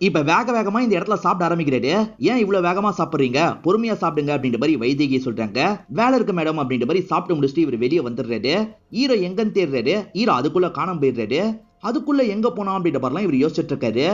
இப்ப வேகமா இந்த இடத்துல சாப்பிட ஆரம்பிக்கிறாரு. ஏன் இவ்வளவு வேகமா சாப்பிடுறீங்க, பொறுமையா சாப்பிடுங்க அப்படின்ற மாதிரி வைதேகி சொல்றாங்க. வேலை இருக்கு மேடம் அப்படின்ற மாதிரி சாப்பிட்டு முடிச்சுட்டு இவர் வெளியே வந்துடுறாரு. ஹீரோ எங்கன்னு தேடுறாரு. ஹீரோ அதுக்குள்ள காணாம போயிடுறாரு. அதுக்குள்ள எங்க போனோம் அப்படின்ற மாதிரிலாம் இவர் யோசிச்சுட்டு இருக்காரு.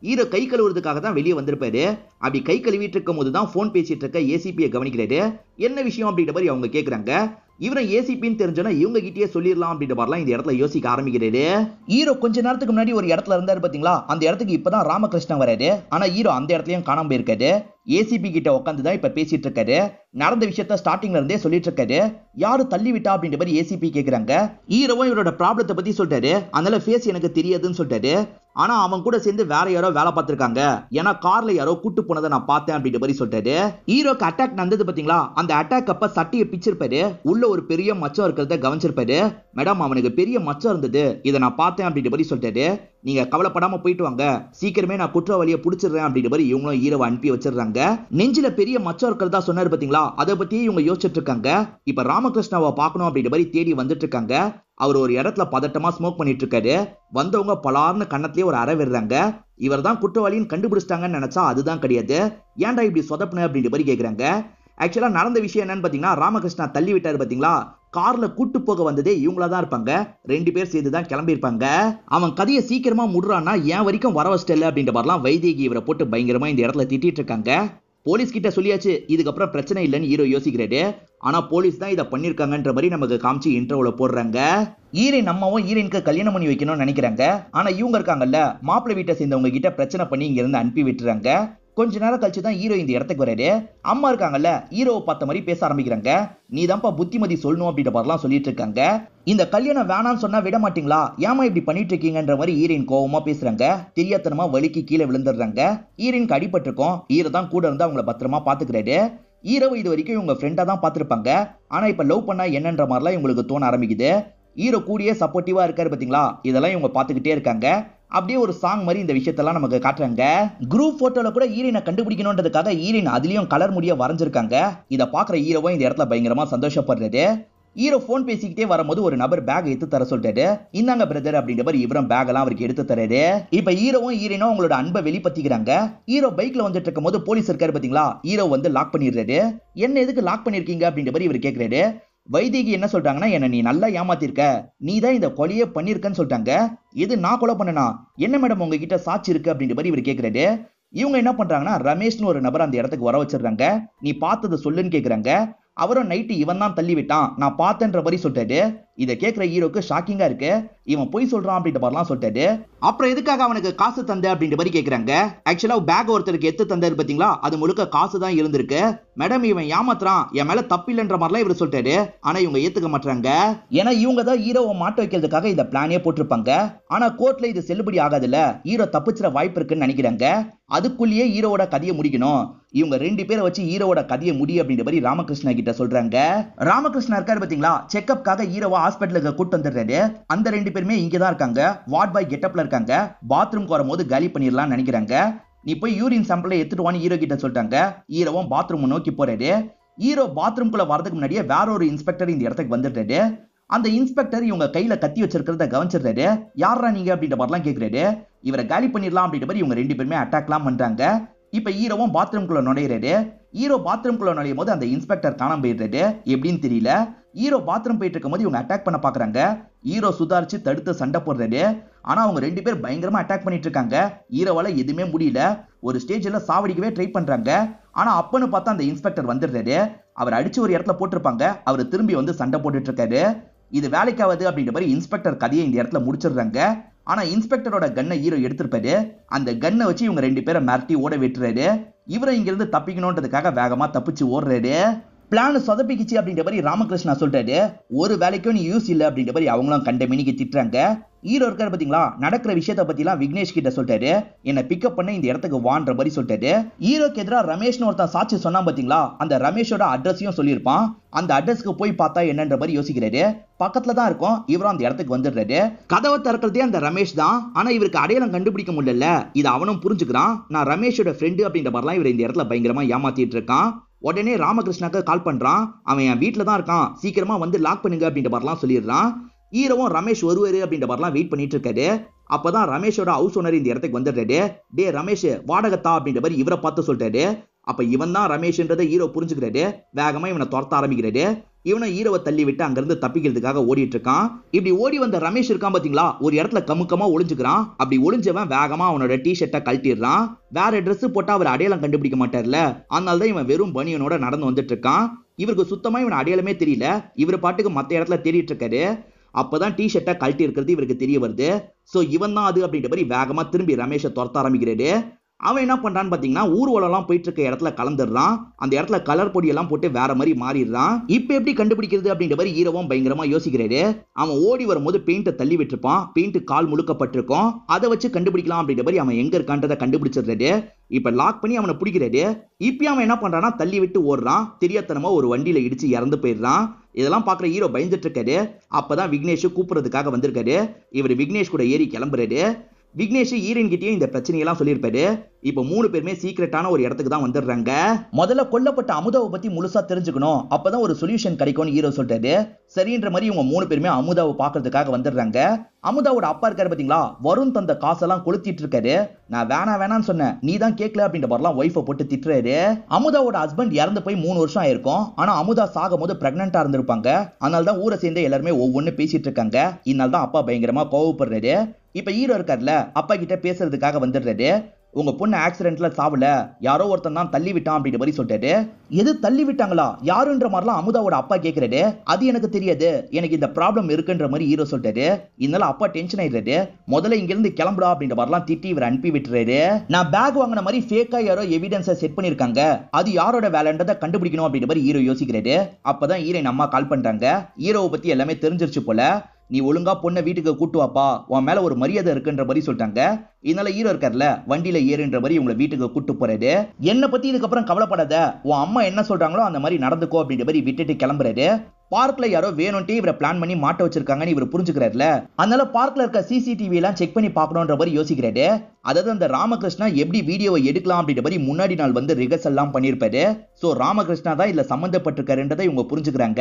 ஹீரோ கை கழுவுறதுக்காக தான் வெளியே வந்திருப்பாரு. அப்படி கை கழுவிட்டு இருக்கும் போதுதான் போன் பேசிட்டு இருக்க ஏசிபியை கவனிக்கிறாரு. என்ன விஷயம் அப்படின்ற மாதிரி அவங்க கேக்குறாங்க. இவரை ஏசிபின்னு தெரிஞ்சோன்னா இவங்க கிட்டயே சொல்லிடலாம் அப்படின்ற மாதிரிலாம் இந்த இடத்துல யோசிக்க ஆரம்பிக்கிறாரு. ஹீரோ கொஞ்ச நேரத்துக்கு முன்னாடி ஒரு இடத்துல இருந்தாரு பாத்தீங்களா, அந்த இடத்துக்கு இப்பதான் ராமகிருஷ்ணன் வராரு. ஆனா ஹீரோ அந்த இடத்துலயும் காணாம போயிருக்காரு. ஏசிபி கிட்ட உட்காந்துதான் இப்ப பேசிட்டு இருக்காரு. நடந்த விஷயத்த ஸ்டார்டிங்ல இருந்தே சொல்லிட்டு இருக்காரு. யாரு தள்ளி விட்டா அப்படின்ற மாதிரி ஏசிபி கேக்குறாங்க. ஹீரோவும் இவரோட ப்ராப்ளத்தை பத்தி சொல்லிட்டாரு. அதனால ஃபேஸ் எனக்கு தெரியாதுன்னு சொல்லிட்டாரு. ஆனா அவன் கூட சேர்ந்து வேற யாரோ வேலை பார்த்திருக்காங்க, ஏன்னா கார்ல யாரோ கூட்டு போனதை நான் பார்த்தேன் அப்படின்ற மாதிரி சொல்லிட்டாரு. ஹீரோக்கு அட்டாக் நடந்தது பாத்தீங்களா, அந்த அட்டாக் அப்ப சட்டியை பிச்சிருப்பாரு. உள்ள ஒரு பெரிய மச்சம் இருக்கிறத கவனிச்சிருப்பாரு. மேடம் அவனுக்கு பெரிய மச்சம் இருந்தது, இதை நான் பார்த்தேன் அப்படின்ற மாதிரி சொல்லிட்டாரு. நீங்க கவலைப்படாம போயிட்டு வாங்க, சீக்கிரமே நான் குற்றவாளியை பிடிச்சிடுறேன் அப்படின்ற மாதிரி இவங்களும் ஹீரோவை அனுப்பி வச்சிடுறாங்க. நெஞ்சில பெரிய மச்சம் இருக்கிறதா சொன்னாரு பாத்தீங்களா, அதை பத்தி இவங்க யோசிச்சுட்டு இருக்காங்க. இப்ப ராமகிருஷ்ணாவை பார்க்கணும் அப்படின்ற மாதிரி தேடி வந்துட்டு இருக்காங்க. அவர் ஒரு இடத்துல பதட்டமா ஸ்மோக் பண்ணிட்டு இருக்காரு. வந்தவங்க பலார்னு கண்ணத்திலேயே ஒரு அறை விடுறாங்க. இவர் தான் குற்றவாளின்னு கண்டுபிடிச்சிட்டாங்கன்னு நினைச்சா அதுதான் கிடையாது. ஏன்டா இப்படி சொதப்புன அப்படின்ற மாதிரி கேக்குறாங்க. ஆக்சுவலா நடந்த விஷயம் என்னன்னு பாத்தீங்கன்னா, ராமகிருஷ்ணா தள்ளி விட்டாரு பாத்தீங்களா, கார்ல கூட்டு போக வந்ததே இவங்களா தான் இருப்பாங்க. 2 பேர் சேர்ந்து தான் கிளம்பி இருப்பாங்க. அவன் கதையை சீக்கிரமா முடுறான்னா ஏன் வரைக்கும் வர வச்சிட்டல அப்படின்ற மாதிரிலாம் வைதேகி இவரை போட்டு பயங்கரமா இந்த இடத்துல திட்டிட்டு இருக்காங்க. போலீஸ் கிட்ட சொல்லியாச்சு, இதுக்கப்புறம் பிரச்சனை இல்லைன்னு ஹீரோ யோசிக்கிறாரு. ஆனா போலீஸ் தான் இதை பண்ணிருக்காங்கன்ற மாதிரி நமக்கு காமிச்சு இன்ட்ரோல போடுறாங்க. ஹீரோயின் அம்மாவும் ஹீரோயினுக்கு கல்யாணம் பண்ணி வைக்கணும்னு நினைக்கிறாங்க. ஆனா இவங்க இருக்காங்கல்ல, மாப்பிள்ளை வீட்டை சேர்ந்தவங்க கிட்ட பிரச்சனை பண்ணி இங்க இருந்து அனுப்பி விட்டுறாங்க. கொஞ்ச நேரம் கழிச்சு தான் ஹீரோ இந்த இடத்துக்கு வராரு. அம்மா இருக்காங்கல்ல, ஹீரோவை பார்த்த மாதிரி பேச ஆரம்பிக்கிறாங்க. நீ தான்ப்பா புத்திமதி சொல்லணும் அப்படின்ற மாதிரிலாம் சொல்லிட்டு இருக்காங்க. இந்த கல்யாணம் வேணான்னு சொன்னா விட மாட்டீங்களா, ஏமா இப்படி பண்ணிட்டு இருக்கீங்கன்ற மாதிரி ஹீரோயின் கோவமா பேசுறாங்க. தெரியாதனமா வலிக்கு கீழே விழுந்துடுறாங்க. ஹீரோயினுக்கு அடிபட்டிருக்கும். ஹீரோ தான் கூட இருந்து அவங்களை பத்திரமா பாத்துக்கிறாரு. ஹீரோவை இது வரைக்கும் இவங்க ஃப்ரெண்டா தான் பார்த்திருப்பாங்க. ஆனா இப்ப லவ் பண்ணா என்னன்ற மாதிரிலாம் இவங்களுக்கு தோண ஆரம்பிக்குது. ஹீரோ கூடியே சப்போர்ட்டிவா இருக்காரு பாத்தீங்களா, இதெல்லாம் இவங்க பாத்துக்கிட்டே இருக்காங்க. அப்படியே ஒரு சாங் மாதிரி இந்த விஷயத்தெல்லாம் நமக்கு காட்டுறாங்க. குரூப் போட்டோல கூட ஹீரோயினை கண்டுபிடிக்கணும்ன்றதுக்காக ஹீரோயின் அதுலயும் கலர் முடிய வரைஞ்சிருக்காங்க. இதை பாக்குற ஹீரோவும் இந்த இடத்துல பயங்கரமா சந்தோஷப்படுறாரு. ஹீரோ போன் பேசிக்கிட்டே வரும்போது ஒரு நபர் பேக் எடுத்து தர சொல்லிட்டாரு. இந்தாங்க பிரதர் அப்படின்ற மாதிரி இவரும் பேக் எல்லாம் அவருக்கு எடுத்து தராரு. இப்ப ஹீரோவும் ஹீரோயினும் அவங்களோட அன்பை வெளிப்படுத்திக்கிறாங்க. ஹீரோ பைக்ல வந்துட்டு இருக்கும் போது போலீஸ் இருக்காரு பாத்தீங்களா, ஹீரோ வந்து லாக் பண்ணிடுறாரு. என்ன எதுக்கு லாக் பண்ணிருக்கீங்க அப்படின்ற மாதிரி இவர் கேட்கிறாரு. வைதேகி என்ன சொல்றாங்கன்னா, என்ன நீ நல்லா ஏமாத்திருக்க, நீ தான் இந்த கொலையே பண்ணிருக்கன்னு சொல்லிட்டாங்க. இது நான் கொலை பண்ணனா, என்ன மேடம் உங்ககிட்ட சாட்சி இருக்கு அப்படின்ற மாதிரி இவர் கேட்கிறாரு. இவங்க என்ன பண்றாங்கன்னா, ரமேஷ்னு ஒரு நபர் அந்த இடத்துக்கு வர வச்சிடுறாங்க. நீ பார்த்ததை சொல்லுன்னு கேக்குறாங்க. அவரும் நைட்டு இவன் தான் தள்ளி விட்டான், நான் பார்த்தேன்ற மாதிரி சொல்லிட்டாரு. இதை கேட்கிற ஹீரோக்கு ஷாக்கிங்கா இருக்கு. இவன் போய் சொல்றான் அப்படின்ற மாதிரிலாம் சொல்லிட்டாரு. அப்புறம் எதுக்காக அவனுக்கு காசு தந்த அப்படின்ற மாதிரி கேக்குறாங்க. ஆக்சுவலா பேக் ஒருத்தருக்கு எடுத்து தந்தாரு பாத்தீங்களா, அது முழுக்க காசு தான் இருந்திருக்கு. மேடம் இவன் ஏமாத்துறான், என் மேல தப்பு இல்லைன்ற மாதிரிலாம் இவர் சொல்லிட்டாரு. ஆனா இவங்க ஏத்துக்க மாட்டாங்க. ஏன்னா இவங்க தான் ஹீரோவை மாட்ட வைக்கிறதுக்காக இந்த பிளானே போட்டிருப்பாங்க. ஆனா கோர்ட்ல இது செல்லுபடி ஆகாதுல்ல, ஹீரோ தப்பிச்சிட வாய்ப்பு இருக்குன்னு நினைக்கிறாங்க. அதுக்குள்ளேயே ஹீரோவோட கதையை முடிக்கணும். இவங்க 2 பேரை வச்சு ஹீரோவோட கதையை முடி அப்படின்ற மாதிரி ராமகிருஷ்ணா கிட்ட சொல்றாங்க. ராமகிருஷ்ணா இருக்காரு பாத்தீங்களா, செக்அப்காக ஹீரோவா ஹாஸ்பிட்டலுக்கு கூட்டு வந்துடுறாரு. அந்த 2 பேருமே இங்கதான் இருக்காங்க. வார்ட் பாய் கெட்டப்ல இருக்காங்க. பாத்ரூம் வரும்போது காலி பண்ணிடலாம்னு நினைக்கிறாங்க. நீ போய் யூரின் சாம்பிளை எடுத்துட்டு வான்னு ஹீரோ கிட்ட சொல்லிட்டாங்க. ஹீரோவும் பாத்ரூம் நோக்கி போறாரு. ஹீரோ பாத்ரூம்குள்ள வரதுக்கு முன்னாடியே வேற ஒரு இன்ஸ்பெக்டர் இந்த இடத்துக்கு வந்துடுறாரு. அந்த இன்ஸ்பெக்டர் இவங்க கையில கத்தி வச்சிருக்கிறத கவனிச்சிடுறாரு. யாரா நீங்க அப்படின்ற மாதிரிலாம் கேட்கிறாரு. இவரை காலி பண்ணிடலாம் அப்படின்ற மாதிரி இவங்க 2 பேருமே அட்டாக்லாம் பண்றாங்க. இப்ப ஹீரோவும் பாத்ரூம்குள்ள நுழையிறாரு. ஹீரோ பாத்ரூம்குள்ள நுழையும் போது அந்த இன்ஸ்பெக்டர் காணாம போயிடுறாரு. எப்படின்னு தெரியல. ஹீரோ பாத்ரூம் போயிட்டு இருக்கும் போது இவங்க அட்டாக் பண்ண பாக்குறாங்க. ஹீரோ சுதாரிச்சு தடுத்து சண்டை போடுறாரு. ஆனா அவங்க 2 பேர் பயங்கரமா அட்டாக் பண்ணிட்டு இருக்காங்க. ஹீரோவால எதுவுமே முடியல. ஒரு ஸ்டேஜ்ல சாவடிக்கவே ட்ரை பண்றாங்க. ஆனா அப்பன்னு பார்த்தா அந்த இன்ஸ்பெக்டர் வந்துடுறாரு. அவர் அடிச்சு ஒரு இடத்துல போட்டிருப்பாங்க. அவர் திரும்பி வந்து சண்டை போட்டுட்டு இருக்காரு. இது வேலைக்காவது அப்படின்ற மாதிரி இன்ஸ்பெக்டர் கதையை இந்த இடத்துல முடிச்சிடுறாங்க. ஆனா இன்ஸ்பெக்டரோட கன்னை ஹீரோ எடுத்திருப்பாரு. அந்த கன்னை வச்சு இவங்க 2 பேரை மிரட்டி ஓட விட்டுறாரு. இவரை இங்க இருந்து தப்பிக்கணும்ன்றதுக்காக வேகமா தப்பிச்சு ஓடுறாரு. பிளான் சொதப்பிக்கிச்சு அப்படின்ற மாதிரி ராமகிருஷ்ணா சொல்றாரு. ஒரு வேலைக்கும் நீ யூஸ் இல்ல அப்படின்ற மாதிரி அவங்களும் கண்ட மினிக்கு திட்டுறாங்க. ஹீரோ இருக்காரு பாத்தீங்களா, நடக்கிற விஷயத்த பத்தி எல்லாம் விக்னேஷ் கிட்ட சொல்லிட்டாரு. என்ன பிக்கப் பண்ண இந்த இடத்துக்கு வான்ற மாதிரி சொல்லிட்டாரு. ஹீரோக்கு எதிராக ரமேஷ்னு ஒருத்தன் சாட்சி சொன்னா பாத்தீங்களா, அந்த ரமேஷோட அட்ரஸையும் சொல்லியிருப்பான். அந்த அட்ரஸ்க்கு போய் பார்த்தா என்னன்ற மாதிரி யோசிக்கிறாரு. பக்கத்துல தான் இருக்கும். இவரும் அந்த இடத்துக்கு வந்துடுறாரு. கதவை திறக்கிறதே அந்த ரமேஷ் தான். ஆனா இவருக்கு அடையாளம் கண்டுபிடிக்க முடியல. இது அவனும் புரிஞ்சுக்கிறான். நான் ரமேஷோட ஃப்ரெண்டு அப்படின்ற மாதிரிலாம் இவர் இந்த இடத்துல பயங்கரமா ஏமாத்திட்டு இருக்கான். உடனே ராமகிருஷ்ணாக்கு கால் பண்றான். அவன் என் வீட்டுல தான் இருக்கான், சீக்கிரமா வந்து லாக் பண்ணுங்க அப்படின்ற மாதிரிலாம் சொல்லிடுறான். ஹீரோவும் ரமேஷ் வருவாரு அப்படின்ற மாதிரிலாம் வெயிட் பண்ணிட்டு இருக்காரு. அப்பதான் ரமேஷோட ஹவுஸ் ஓனர் இந்த இடத்துக்கு வந்துடுறாரு. டே ரமேஷ் வாடகத்தா அப்படின்ற மாதிரி இவரை பார்த்து சொல்லிட்டாரு. அப்ப இவன் தான் ரமேஷ்ன்றதை ஹீரோ புரிஞ்சுக்கிறாரு. வேகமா இவனை துரத்த ஆரம்பிக்கிறாரு. இவனை ஹீரோவை தள்ளி விட்டு அங்கிருந்து தப்பிக்கிறதுக்காக ஓடிட்டு இருக்கான். இப்படி ஓடி வந்த ரமேஷ் இருக்கான் பாத்தீங்களா, ஒரு இடத்துல கமுக்கமா ஒளிஞ்சுக்கிறான். அப்படி ஒளிஞ்சவன் வேகமா அவனோட டி-ஷர்ட்டை கழட்டிடுறான். வேற ட்ரெஸ் போட்டா அவர் அடையாளம் கண்டுபிடிக்க மாட்டார்ல, அதனாலதான் இவன் வெறும் பனியனோட நடந்து வந்துட்டு இருக்கான். இவருக்கு சுத்தமா இவன் அடையாளமே தெரியல. இவர் பாட்டுக்கு மத்த இடத்துல தேடிட்டு இருக்காரு. அப்பதான் டி ஷர்ட்டை கழட்டி இருக்கிறது இவருக்கு தெரிய வருது. சோ இவன் தான் அது அப்படின்ற மாதிரி வேகமா திரும்பி ரமேஷை துரத்த ஆரம்பிக்கிறாரு. அவன் என்ன பண்றான்னு பாத்தீங்கன்னா ஊர்வலம் போயிட்டு இருக்க இடத்துல கலந்துடுறான். அந்த இடத்துல கலர் பொடி எல்லாம் போட்டு வேற மாதிரி மாறிடுறான். இப்ப எப்படி கண்டுபிடிக்கிறது அப்படின்ற மாதிரி ஹீரோவும் பயங்கரமா யோசிக்கிறாரு. அவன் ஓடி வரும்போது பெயிண்ட தள்ளி விட்டுருப்பான். பெயிண்ட் கால் முழுக்கப்பட்டிருக்கும். அதை வச்சு கண்டுபிடிக்கலாம் அப்படின்ற மாதிரி அவன் எங்க இருக்கான்றதை கண்டுபிடிச்சிடுறாரு. இப்ப லாக் பண்ணி அவனை பிடிக்கிறாரு. இப்ப அவன் என்ன பண்றான்னா தள்ளி விட்டு ஓடுறான். தெரியாதனமா ஒரு வண்டியில இடிச்சு இறந்து போயிடுறான். இதெல்லாம் பாக்குற ஹீரோ பயந்துட்டு இருக்காரு. அப்பதான் விக்னேஷ் கூப்பிடுறதுக்காக வந்திருக்காரு. இவர் விக்னேஷ் கூட ஏறி கிளம்புறாரு. விக்னேஷ் ஈரன் கிட்டயும் இந்த பிரச்சனையெல்லாம் சொல்லியிருப்பாரு. இப்ப 3 பேருமே சீக்கிரட்டான ஒரு இடத்துக்கு தான் வந்துடுறாங்க. முதல்ல கொல்லப்பட்ட அமுதாவை பத்தி முழுசா தெரிஞ்சுக்கணும், அப்பதான் ஒரு சொல்யூஷன் கிடைக்கும்னு ஹீரோ சொல்றாரு. சரின்ற மாதிரி இவங்க 3 பேருமே அமுதாவை பாக்குறதுக்காக வந்துடுறாங்க. அமுதாவோட அப்பா இருக்காரு பாத்தீங்களா, வருண் தந்த காசெல்லாம் கொளுத்திட்டு இருக்காரு. நான் வேணான்னு சொன்னேன், நீ தான் கேட்கல அப்படின்ற மாதிரிலாம் ஒய்ஃபை போட்டு திட்டுறாரு. அமுதாவோட ஹஸ்பண்ட் இறந்து போய் 3 வருஷம் ஆயிருக்கும். ஆனா அமுதா சாகும் போது பிரெக்னெண்டா இருந்திருப்பாங்க. அதனால தான் ஊரை சேர்ந்து எல்லாருமே ஒவ்வொன்னு பேசிட்டு இருக்காங்க. இதனால தான் அப்பா பயங்கரமா கோவப்படுறாரு. இப்ப ஹீரோ இருக்கார்ல, அப்பா கிட்ட பேசுறதுக்காக வந்துடுறாரு. உங்க பொண்ணு ஆக்சிடென்ட்ல சாவல, யாரோ ஒருத்தன் தான் தள்ளி விட்டான் அப்படின்ற மாதிரி சொல்லிட்டாரு. எது தள்ளி விட்டாங்களா, யாருன்ற மாதிரிலாம் அமுதாவோட அப்பா கேட்கிறாரு. அது எனக்கு தெரியாது, எனக்கு இந்த ப்ராப்ளம் இருக்குன்ற மாதிரி ஹீரோ சொல்லிட்டாரு. இதனால அப்பா டென்ஷன் ஆயிடுறாரு. முதல்ல இங்க இருந்து கிளம்புடா அப்படின்ற மாதிரிலாம் திட்டி இவர் அனுப்பி விட்டுறாரு. நான் பேக் வாங்கின மாதிரி ஃபேக்கா யாரோ எவிடன்ஸை செட் பண்ணிருக்காங்க, அது யாரோட வேலைன்றதை கண்டுபிடிக்கணும் அப்படின்ற மாதிரி ஹீரோ யோசிக்கிறாரு. அப்பதான் ஹீரோயின் அம்மா கால் பண்றாங்க. ஹீரோவை பத்தி எல்லாமே தெரிஞ்சிருச்சு போல. நீ ஒழுங்கா பொண்ணை வீட்டுக்கு கூட்டு வாப்பா, உன் மேல ஒரு மரியாதை இருக்குன்ற மாதிரி சொல்லிட்டாங்க. இதனால ஹீரோ இருக்கார்ல, வண்டியில ஏறுன்ற மாதிரி உங்களை வீட்டுக்கு கூட்டு போறாரு. என்ன பத்தி இதுக்கப்புறம் கவலைப்படாத, உன் அம்மா என்ன சொல்றாங்களோ அந்த மாதிரி நடந்துக்கோ அப்படின்ற மாதிரி விட்டுட்டு கிளம்புறாரு. பார்க்ல யாரோ வேணும்ட்டே இவரை பிளான் பண்ணி மாட்ட வச்சிருக்காங்கன்னு இவர் புரிஞ்சுக்கிறாருல. அதனால பார்க்ல இருக்க சிசிடிவி எல்லாம் செக் பண்ணி பார்க்கணும்ன்ற மாதிரி யோசிக்கிறாரு. அதாவது அந்த ராமகிருஷ்ணா எப்படி வீடியோவை எடுக்கலாம் அப்படின்ற மாதிரி முன்னாடி நாள் வந்து ரிகர்சல் எல்லாம் பண்ணிருப்பாரு. சோ ராமகிருஷ்ணா தான் இதுல சம்பந்தப்பட்டிருக்காருன்றதை இவங்க புரிஞ்சுக்கிறாங்க.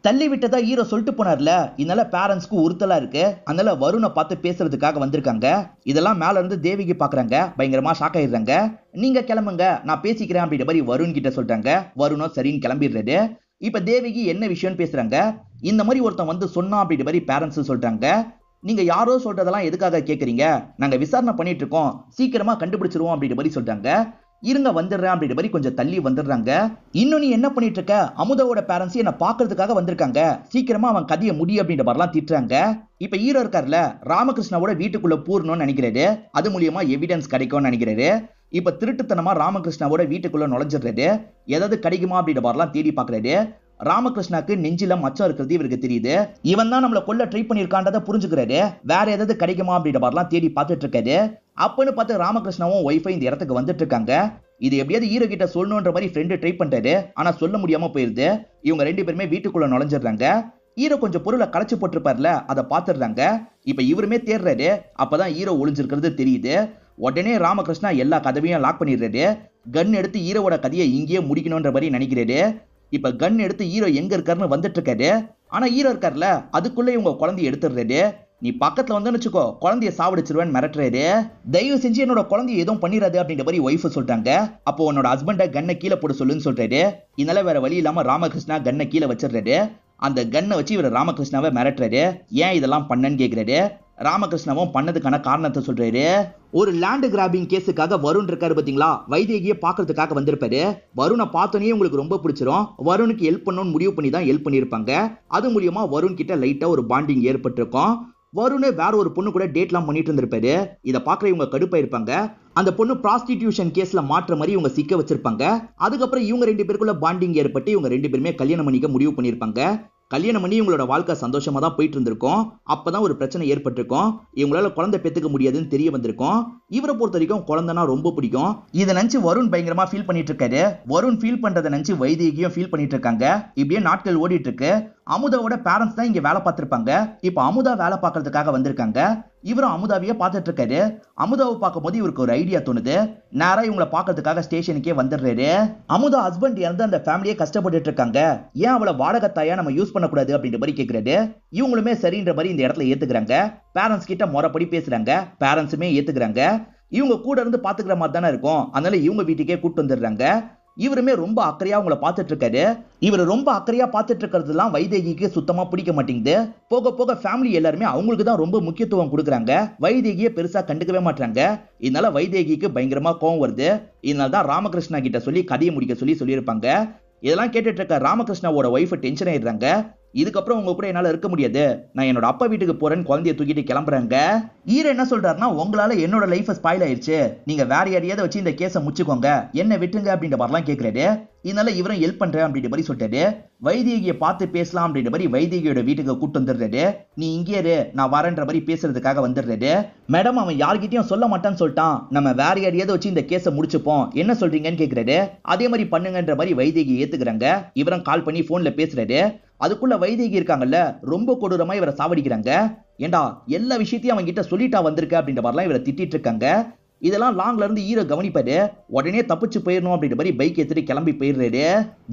தள்ளி விட்டதா ஹீரோ சொல்லிட்டு போனார்ல, இதனால பேரண்ட்ஸ்க்கு உறுத்தலா இருக்கு. அதனால வருணை பார்த்து பேசுறதுக்காக வந்திருக்காங்க. இதெல்லாம் மேல இருந்து தேவிக்கு பாக்குறாங்க. பயங்கரமா ஷாக் ஆயிடுறாங்க. நீங்க கிளம்புங்க, நான் பேசிக்கிறேன் அப்படின்ற மாதிரி வருண் கிட்ட சொல்றாங்க. வருணும் சரின்னு கிளம்பிடுறாரு. இப்ப தேவிக்கு என்ன விஷயம் பேசுறாங்க. இந்த மாதிரி ஒருத்தன் வந்து சொன்னா அப்படின்ற மாதிரி பேரண்ட்ஸ் சொல்றாங்க. நீங்க யாரோ சொல்றதெல்லாம் எதுக்காக கேக்குறீங்க, நாங்க விசாரணை பண்ணிட்டு இருக்கோம், சீக்கிரமா கண்டுபிடிச்சிருவோம் அப்படின்ற மாதிரி சொல்றாங்க. இருங்க வந்துடுறேன் அப்படின்ற மாதிரி கொஞ்சம் தள்ளி வந்துடுறாங்க. இன்னும் நீ என்ன பண்ணிட்டு இருக்க, அமுதாவோட பேரண்ட்ஸ் என்ன பாக்குறதுக்காக வந்திருக்காங்க, சீக்கிரமா அவன் கதையை முடி அப்படின்ற மாதிரிலாம் திட்டுறாங்க. இப்ப ஹீரோ இருக்கார்ல, ராமகிருஷ்ணாவோட வீட்டுக்குள்ள பூரணும்னு நினைக்கிறாரு. அது மூலியமா எவிடன்ஸ் கிடைக்கும்னு நினைக்கிறாரு. இப்ப திருட்டுத்தனமா ராமகிருஷ்ணாவோட வீட்டுக்குள்ள நுழைஞ்சிடுறாரு. ஏதாவது கிடைக்குமா அப்படின்ற மாதிரிலாம் தேடி பாக்குறாரு. ராமகிருஷ்ணாக்கு நெஞ்சில மச்சம் இருக்கிறது இவருக்கு தெரியுது. இவன் தான் நம்மள கொல்ல ட்ரை பண்ணிருக்கான்றத புரிஞ்சுக்கிறாரு. வேற ஏதாவது கிடைக்குமா அப்படின்ற மாதிரிலாம் தேடி பார்த்துட்டு இருக்காரு. அப்பன்னு பார்த்து ராமகிருஷ்ணாவும் ஒய்ஃபை இந்த இடத்துக்கு வந்துட்டு இருக்காங்க. இது எப்படியாவது ஹீரோ கிட்ட சொல்லணும்ன்ற மாதிரி ஃப்ரெண்டு ட்ரை பண்றாரு. ஆனா சொல்ல முடியாம போயிருது. இவங்க 2 பேருமே வீட்டுக்குள்ள நுழைஞ்சிடுறாங்க. ஹீரோ கொஞ்சம் பொருளை களைச்சு போட்டிருப்பார்ல, அதை பாத்துடுறாங்க. இப்ப இவருமே தேடுறாரு. அப்பதான் ஹீரோ ஒளிஞ்சிருக்கிறது தெரியுது. உடனே ராமகிருஷ்ணா எல்லா கதவையும் லாக் பண்ணிடுறாரு. கன் எடுத்து ஹீரோவோட கதையை இங்கேயே முடிக்கணும்ன்ற மாதிரி நினைக்கிறாரு. இப்ப கன் எடுத்து ஹீரோ எங்க இருக்காருன்னு வந்துட்டு இருக்காரு. ஆனா ஹீரோ இருக்காருல, அதுக்குள்ள இவங்க குழந்தைய எடுத்துடுறாரு. நீ பக்கத்துல வந்து வச்சுக்கோ, குழந்தைய சாவடிச்சிருவேன்னு மிரட்டுறாரு. தயவு செஞ்சு என்னோட குழந்தைய எதுவும் பண்ணிடாது அப்படின்ற மாதிரி ஒய்ஃப் சொல்றாங்க. அப்போ உன்னோட ஹஸ்பண்ட கண்ணை கீழே போட சொல்லுன்னு சொல்றாரு. இதனால வேற வழி இல்லாம ராமகிருஷ்ணா கண்ணை கீழே வச்சிடுறாரு. அந்த கண்ணை வச்சு இவர் ராமகிருஷ்ணாவை மிரட்டுறாரு. ஏன் இதெல்லாம் பண்ணன்னு கேக்குறாரு. ராமகிருஷ்ணாவும் பண்ணதுக்கான காரணத்தை சொல்றாரு. ஒரு லேண்ட் கிராபிங் கேஸுக்காக வருண் இருக்காரு பாத்தீங்களா, வைதேகியை பாக்குறதுக்காக வந்திருப்பாரு. வருணை பார்த்தோன்னே உங்களுக்கு ரொம்ப பிடிச்சிரும். வருணுக்கு ஹெல்ப் பண்ணணும்னு முடிவு பண்ணி தான் ஹெல்ப் பண்ணிருப்பாங்க. அது மூலியமா வருண் கிட்ட லைட்டா ஒரு பாண்டிங் ஏற்பட்டிருக்கும். வருண் வேற ஒரு பொண்ணு கூட டேட்லாம் பண்ணிட்டு இருந்திருப்பாரு. இதை பாக்குற இவங்க கடுப்பாயிருப்பாங்க. அந்த பொண்ணு ப்ராஸ்டிடியூஷன் கேஸ்ல மாற்ற மாதிரி இவங்க சிக்க வச்சிருப்பாங்க. அதுக்கப்புறம் இவங்க 2 பேருக்குள்ள பாண்டிங் ஏற்பட்டு இவங்க 2 பேருமே கல்யாணம் பண்ணிக்க முடிவு பண்ணிருப்பாங்க. கல்யாணம் பண்ணி இவங்களோட வாழ்க்கை சந்தோஷமா தான் போயிட்டு இருந்திருக்கும். அப்பதான் ஒரு பிரச்சனை ஏற்பட்டிருக்கும். இவங்களால குழந்தை பெத்துக்க முடியாதுன்னு தெரிய வந்திருக்கும். இவரை பொறுத்த வரைக்கும் குழந்தைனா ரொம்ப பிடிக்கும். இதை நினைச்சு வருண் பயங்கரமா ஃபீல் பண்ணிட்டு இருக்காரு. வருண் ஃபீல் பண்றதை நினைச்சு வைதேகியும் ஃபீல் பண்ணிட்டு இருக்காங்க. இப்படியே நாட்கள் ஓடிட்டு இருக்கு. அமுதாவோட பேரண்ட்ஸ் தான் இங்க வேலை பார்த்திருப்பாங்க. இப்ப அமுதா வேலை பார்க்கறதுக்காக வந்திருக்காங்க. இவரும் அமுதாவையே பார்த்துட்டு இருக்காரு. அமுதாவை பார்க்கும் போது இவருக்கு ஒரு ஐடியா தோணுது. நேரா இவங்களை பார்க்கறதுக்காக ஸ்டேஷனுக்கே வந்துடுறாரு. அமுதா ஹஸ்பண்ட் இறந்து அந்த ஃபேமிலியே கஷ்டப்பட்டு இருக்காங்க. ஏன் அவளை வாடகை தாயா நம்ம யூஸ் பண்ணக்கூடாது அப்படின்ற மாதிரி கேட்கிறாரு. இவங்களுமே சரின்ற மாதிரி இந்த இடத்துல ஏத்துக்கிறாங்க. பேரண்ட்ஸ் கிட்ட முறைப்படி பேசுறாங்க. பேரண்ட்ஸுமே ஏத்துக்கிறாங்க. இவங்க கூட இருந்து பாத்துக்கிற மாதிரி தானே இருக்கும். அதனால இவங்க வீட்டுக்கே கூட்டு வந்துடுறாங்க. இவருமே ரொம்ப அக்கறையா உங்களை பார்த்துட்டு இருக்காரு. இவர் ரொம்ப அக்கறையா பார்த்துட்டு இருக்கிறதுலாம் வைதேகிக்கு சுத்தமா பிடிக்க மாட்டேங்குது. போக போக ஃபேமிலி எல்லாருமே அவங்களுக்கு தான் ரொம்ப முக்கியத்துவம் கொடுக்குறாங்க. வைதேகியை பெருசா கண்டுக்கவே மாட்டாங்க. இதனால வைதேகிக்கு பயங்கரமா கோவம் வருது. இதனால தான் ராமகிருஷ்ணா கிட்ட சொல்லி கதையை முடிக்க சொல்லியிருப்பாங்க. இதெல்லாம் கேட்டுட்டு இருக்க ராமகிருஷ்ணாவோட ஒய்ஃப் டென்ஷன் ஆயிடுறாங்க. இதுக்கப்புறம் உங்க கூட என்னால இருக்க முடியாது, நான் என்னோட அப்பா வீட்டுக்கு போறேன்னு குழந்தைய தூக்கிட்டு கிளம்புறாங்க. ஈர என்ன சொல்றாருன்னா, உங்களால என்னோட லைஃப் ஸ்பாயில் ஆயிடுச்சு, நீங்க வேற யாரையாவது வச்சு இந்த கேஸை முடிச்சுக்கோங்க, என்ன விட்டுங்க அப்படின்ற மாதிரிலாம் கேட்கிறாரு. இதனால இவரும் ஹெல்ப் பண்றேன் அப்படின்ற மாதிரி சொல்லிட்டாரு. வைதேகியை பார்த்து பேசலாம் அப்படின்ற மாதிரி வைதேகியோட வீட்டுக்கு கூட்டு வந்துடுறாரு. நீ இங்கே இரு, நான் வரேன்ற மாதிரி பேசுறதுக்காக வந்துடுறாரு. மேடம், அவன் யார்கிட்டயும் சொல்ல மாட்டான்னு சொல்லிட்டான், நம்ம வேற யாரையாவது வச்சு இந்த கேஸை முடிச்சுப்போம், என்ன சொல்றீங்கன்னு கேட்கிறாரு. அதே மாதிரி பண்ணுங்கன்ற மாதிரி வைதேகி ஏத்துக்கிறாங்க. இவரும் கால் பண்ணி போன்ல பேசுறாரு. அதுக்குள்ள வைதேகி இருக்காங்கல்ல, ரொம்ப கொடூரமா இவரை சாவடிக்கிறாங்க. ஏண்டா எல்லா விஷயத்தையும் அவங்க கிட்ட சொல்லிட்டா வந்திருக்க அப்படின்ற மாதிரிலாம் இவரை திட்டிட்டு இருக்காங்க. இதெல்லாம் லாங்ல இருந்து ஹீரோ கவனிப்பாரு. உடனே தப்பிச்சு போயிடணும் அப்படின்ற மாதிரி பைக் எடுத்துட்டு கிளம்பி போயிடுறாரு.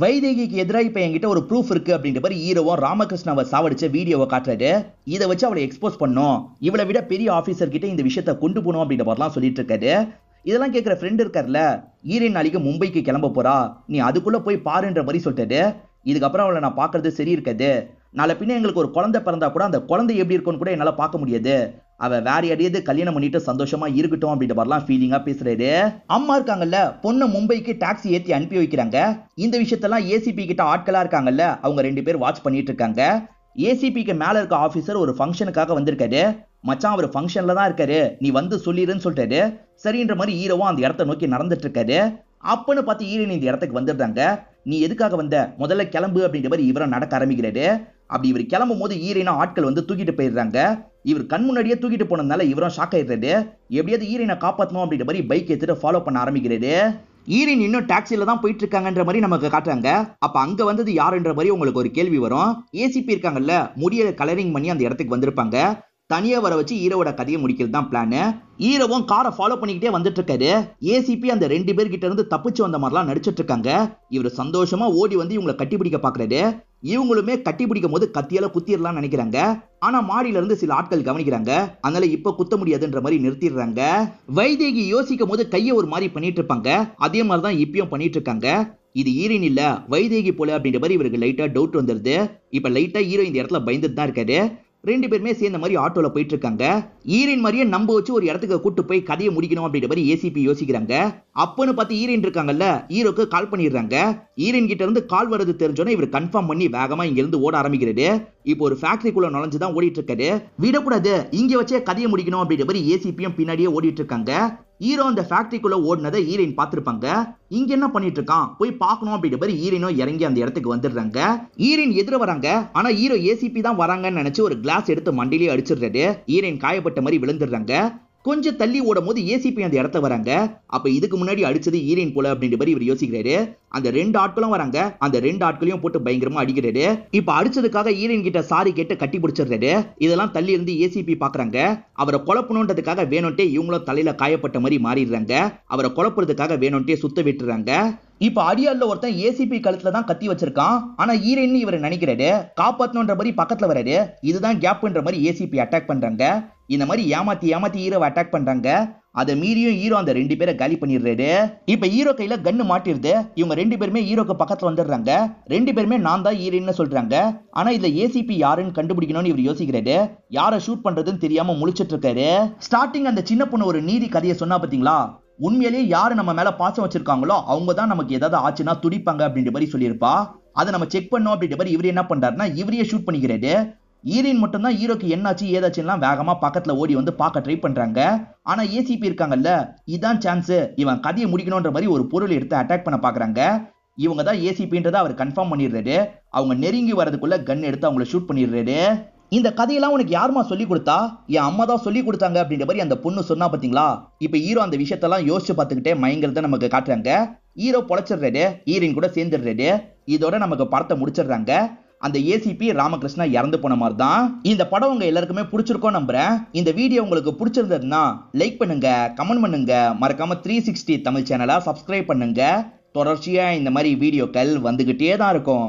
வைதேகிக்கு எதிராக இப்ப என்கிட்ட ஒரு ப்ரூஃப் இருக்கு அப்படின்ற மாதிரி ஹீரோவும் ராமகிருஷ்ணாவை சாவடிச்ச வீடியோவை காட்டுறாரு. இதை வச்சு அவளை எக்ஸ்போஸ் பண்ணும், இவளை விட பெரிய ஆபீசர் கிட்ட இந்த விஷயத்த கொண்டு போகணும் அப்படின்ற மாதிரிலாம் சொல்லிட்டு இருக்காரு. இதெல்லாம் கேட்கிற ஃப்ரெண்ட் இருக்கார்ல, ஈரின் நாளைக்கு மும்பைக்கு கிளம்ப போறா, நீ அதுக்குள்ள போய் பாருன்ற மாதிரி சொல்லிட்டாரு. இதுக்கப்புறம் அவளை நான் பாக்குறது சரி இருக்காது, நாளை பின்ன எங்களுக்கு ஒரு குழந்தை பிறந்தா கூட அந்த குழந்தை எப்படி இருக்கும்னு கூட என்னால பார்க்க முடியாது, அவ வேற யாரையாவது கல்யாணம் பண்ணிட்டு சந்தோஷமா இருக்கட்டும் அப்படின்ற மாதிரிலாம் ஃபீலிங்கா பேசுறாரு. அம்மா இருக்காங்கல்ல, பொண்ணு மும்பைக்கு டாக்ஸி ஏத்தி அனுப்பி வைக்கிறாங்க. இந்த விஷயத்தெல்லாம் ஏசிபி கிட்ட ஆட்களா இருக்காங்கல்ல, அவங்க 2 பேர் வாட்ச் பண்ணிட்டு இருக்காங்க. ஏசிபிக்கு மேல இருக்க ஆபீசர் ஒரு ஃபங்க்ஷனுக்காக வந்திருக்காரு. மச்சான், அவர் ஃபங்க்ஷன்ல தான் இருக்காரு, நீ வந்து சொல்லிருன்னு சொல்லிட்டாரு. சரின்ற மாதிரி ஹீரோவும் அந்த இடத்த நோக்கி நடந்துட்டு இருக்காரு. அப்பன்னு பார்த்து ஹீரோயின் இந்த இடத்துக்கு வந்துடுறாங்க. நீ எதுக்காக வந்த, முதல்ல கிளம்பு அப்படின்ற மாதிரி இவரும் நடக்க ஆரம்பிக்கிறாரு. அப்படி இவர் கிளம்பும் போது ஹீரோயினா ஆட்கள் வந்து தூக்கிட்டு போயிடுறாங்க. இவர் கண் முன்னாடியே தூக்கிட்டு போனதுனால இவரும் ஷாக் ஆயிடுறாரு. எப்படியாவது ஹீரோயினை காப்பாற்றணும் அப்படின்ற மாதிரி பைக் எடுத்துட்டு ஃபாலோ பண்ண ஆரம்பிக்கிறாரு. ஈரின் இன்னும் டாக்ஸில தான் போயிட்டு இருக்காங்கன்ற மாதிரி நமக்கு காட்டுறாங்க. அப்ப அங்க வந்தது யாருன்ற மாதிரி உங்களுக்கு ஒரு கேள்வி வரும். ஏசிபி இருக்காங்கல்ல, முடிய கலரிங் பண்ணி அந்த இடத்துக்கு வந்திருப்பாங்க. தனியா வர வச்சு ஹீரோவோட கதையை முடிக்கிறது தான் பிளான். ஹீரோவும் காரை ஃபாலோ பண்ணிக்கிட்டே வந்துட்டு இருக்காரு. ஏசிபி அந்த 2 பேர்கிட்ட இருந்து தப்பிச்சு வந்த மாதிரிலாம் நடிச்சிட்டு இருக்காங்க. இவர் சந்தோஷமா ஓடி வந்து இவங்களை கட்டிப்பிடிக்க பாக்குறாரு. இவங்களுமே கட்டிப்பிடிக்கும் போது கத்தியால குத்திரலாம் நினைக்கிறாங்க. ஆனா மாடியில இருந்து சில ஆட்கள் கவனிக்கிறாங்க. அதனால இப்ப குத்த முடியாதுன்ற மாதிரி நிறுத்திடுறாங்க. வைதேகி யோசிக்கும் போது கையை ஒரு மாதிரி பண்ணிட்டு இருப்பாங்க. அதே மாதிரிதான் இப்பயும் பண்ணிட்டு இருக்காங்க. இது ஈரின் இல்ல, வைதேகி போல அப்படின்ற மாதிரி இவருக்கு லைட்டா டவுட் வந்துருது. இப்ப லைட்டா ஹீரோ இந்த இடத்துல பயந்துட்டு தான் இருக்காரு. 2 பேருமே சேர்ந்த மாதிரி ஆட்டோல போயிட்டு இருக்காங்க. ஈரின் மாதிரியே நம்ப வச்சு ஒரு இடத்துக்கு கூட்டு போய் கதையை முடிக்கணும் அப்படின்ற மாதிரி ஏசிபி யோசிக்கிறாங்க. அப்பன்னு பார்த்து ஈரின் இருக்காங்கல்ல, ஹீரோக்கு கால் பண்ணிடுறாங்க. ஈரின் கிட்ட இருந்து கால் வரது தெரிஞ்சோன்னா இவர் கன்ஃபார்ம் பண்ணி வேகமா இங்க இருந்து ஓட ஆரம்பிக்கிறாரு. இப்போ ஒரு ஃபேக்டரிக்குள்ள நுழைஞ்சுதான் ஓடிட்டு இருக்காரு. விடக்கூடாது, இங்க வச்சே கதையை முடிக்கணும் அப்படின்ற மாதிரி ஏசிபியும் பின்னாடியே ஓடிட்டு இருக்காங்க. ஹீரோ அந்த ஃபேக்டரிக்குள்ள ஓடினதை ஈரின் பார்த்திருப்பாங்க. இங்க என்ன பண்ணிட்டு இருக்கான் போய் பார்க்கணும் அப்படின்ற மாதிரி ஈரினும் இறங்கி அந்த இடத்துக்கு வந்துடுறாங்க. ஈரின் எதிர வராங்க. ஆனா ஹீரோ ஏசிபி தான் வராங்கன்னு நினைச்சு ஒரு கிளாஸ் எடுத்து மண்டிலேயே அடிச்சிடுறாரு. ஈரின் காயப்பட்ட மாதிரி விழுந்துடுறாங்க. கொஞ்சம் தள்ளி ஓடும் போது ஏசிபி அந்த இடத்த வராங்க. அப்ப இதுக்கு முன்னாடி அடிச்சது ஈரின் போல அப்படின்ற மாதிரி இவர் யோசிக்கிறாரு. அந்த 2 ஆட்களும் வராங்க. அந்த 2 ஆட்களையும் போட்டு பயங்கரமா அடிக்கிறாரு. இப்ப அடிச்சதுக்காக ஈரின் கிட்ட சாரி கேட்டு கட்டி பிடிச்சிடுறாரு. இதெல்லாம் தள்ளி இருந்து ஏசிபி பாக்குறாங்க. அவரை குழப்பணுன்றதுக்காக வேணும்ட்டே இவங்களும் தலையில காயப்பட்ட மாதிரி மாறிடுறாங்க. அவரை குழப்பறதுக்காக வேணும்ட்டே சுத்த விட்டுறாங்க. இப்ப அடியால ஒருத்தன் ஏசிபி கழுத்துல தான் கத்தி வச்சிருக்கான். ஆனா ஈரன் இவர் நினைக்கிறாரு, காப்பாத்தணுன்ற மாதிரி பக்கத்துல வராரு. இதுதான் கேப்ன்ற மாதிரி ஏசிபி அட்டாக் பண்றாங்க. இந்த மாதிரி ஏமாத்தி ஹீரோவை அட்டாக் பண்றாங்க. அதை மீறியும் ஹீரோ அந்த 2 பேரை காலி பண்ணிடுறாரு. இப்ப ஹீரோ கையில கன்னு மாட்டிருது. இவங்க 2 பேருமே ஹீரோக்கு பக்கத்துல வந்துடுறாங்க. 2 பேருமே நான் தான் ஹீரோன்னு சொல்றாங்க. ஆனா இதுல ஏசிபி யாருன்னு கண்டுபிடிக்கணும்னு இவர் யோசிக்கிறாரு. யாரை ஷூட் பண்றதுன்னு தெரியாம முழிச்சிட்டு இருக்காரு. ஸ்டார்டிங் அந்த சின்ன பொண்ணு ஒரு நீதி கதையை சொன்னா பாத்தீங்களா, உண்மையிலேயே யாரு நம்ம மேல பாசம் வச்சிருக்காங்களோ அவங்க தான் நமக்கு ஏதாவது ஆச்சுன்னா துடிப்பாங்க அப்படின்ற மாதிரி சொல்லியிருப்பா. அதை நம்ம செக் பண்ணோம் அப்படின்ற மாதிரி இவர் என்ன பண்றாருன்னா இவரையே ஷூட் பண்ணிக்கிறாரு. ஈரின் மட்டும் தான் ஹீரோக்கு என்னாச்சு ஏதாச்சுலாம் வேகமா பக்கத்துல ஓடி வந்து பார்க்க ட்ரை பண்றாங்க. ஆனா ஏசிபி இருக்காங்கல்ல, இதான் சான்ஸ், இவன் கதையை முடிக்கணும்ன்ற மாதிரி ஒரு பொருள் எடுத்து அட்டாக் பண்ண பாக்குறாங்க. இவங்க தான் ஏசிபின்றதை அவர் கன்ஃபார்ம் பண்ணிடுறாரு. அவங்க நெருங்கி வரதுக்குள்ள கன் எடுத்து அவங்கள ஷூட் பண்ணிடுறாரு. இந்த கதையெல்லாம் உனக்கு யாருமா சொல்லி கொடுத்தா? என் அம்மா தான் சொல்லி கொடுத்தாங்க அப்படின்ற மாதிரி அந்த பொண்ணு சொன்னா பாத்தீங்களா. இப்ப ஹீரோ அந்த விஷயத்தெல்லாம் யோசிச்சு பார்த்துக்கிட்டே மயங்கிறத நமக்கு காட்டுறாங்க. ஹீரோ பொழைச்சிடுறாரு, ஹீரோயின் கூட சேர்ந்துடுறாரு. இதோட நமக்கு படத்தை முடிச்சிடுறாங்க. அந்த ஏசிபி ராமகிருஷ்ணா இறந்து போன மாதிரி தான். இந்த படம் உங்க எல்லாருக்குமே பிடிச்சிருக்கோம் நம்புறேன். இந்த வீடியோ உங்களுக்கு பிடிச்சிருந்ததுன்னா லைக் பண்ணுங்க, கமெண்ட் பண்ணுங்க, மறக்காம 360 தமிழ் சேனலை சப்ஸ்கிரைப் பண்ணுங்க. தொடர்ச்சியா இந்த மாதிரி வீடியோக்கள் வந்துகிட்டே தான் இருக்கும்.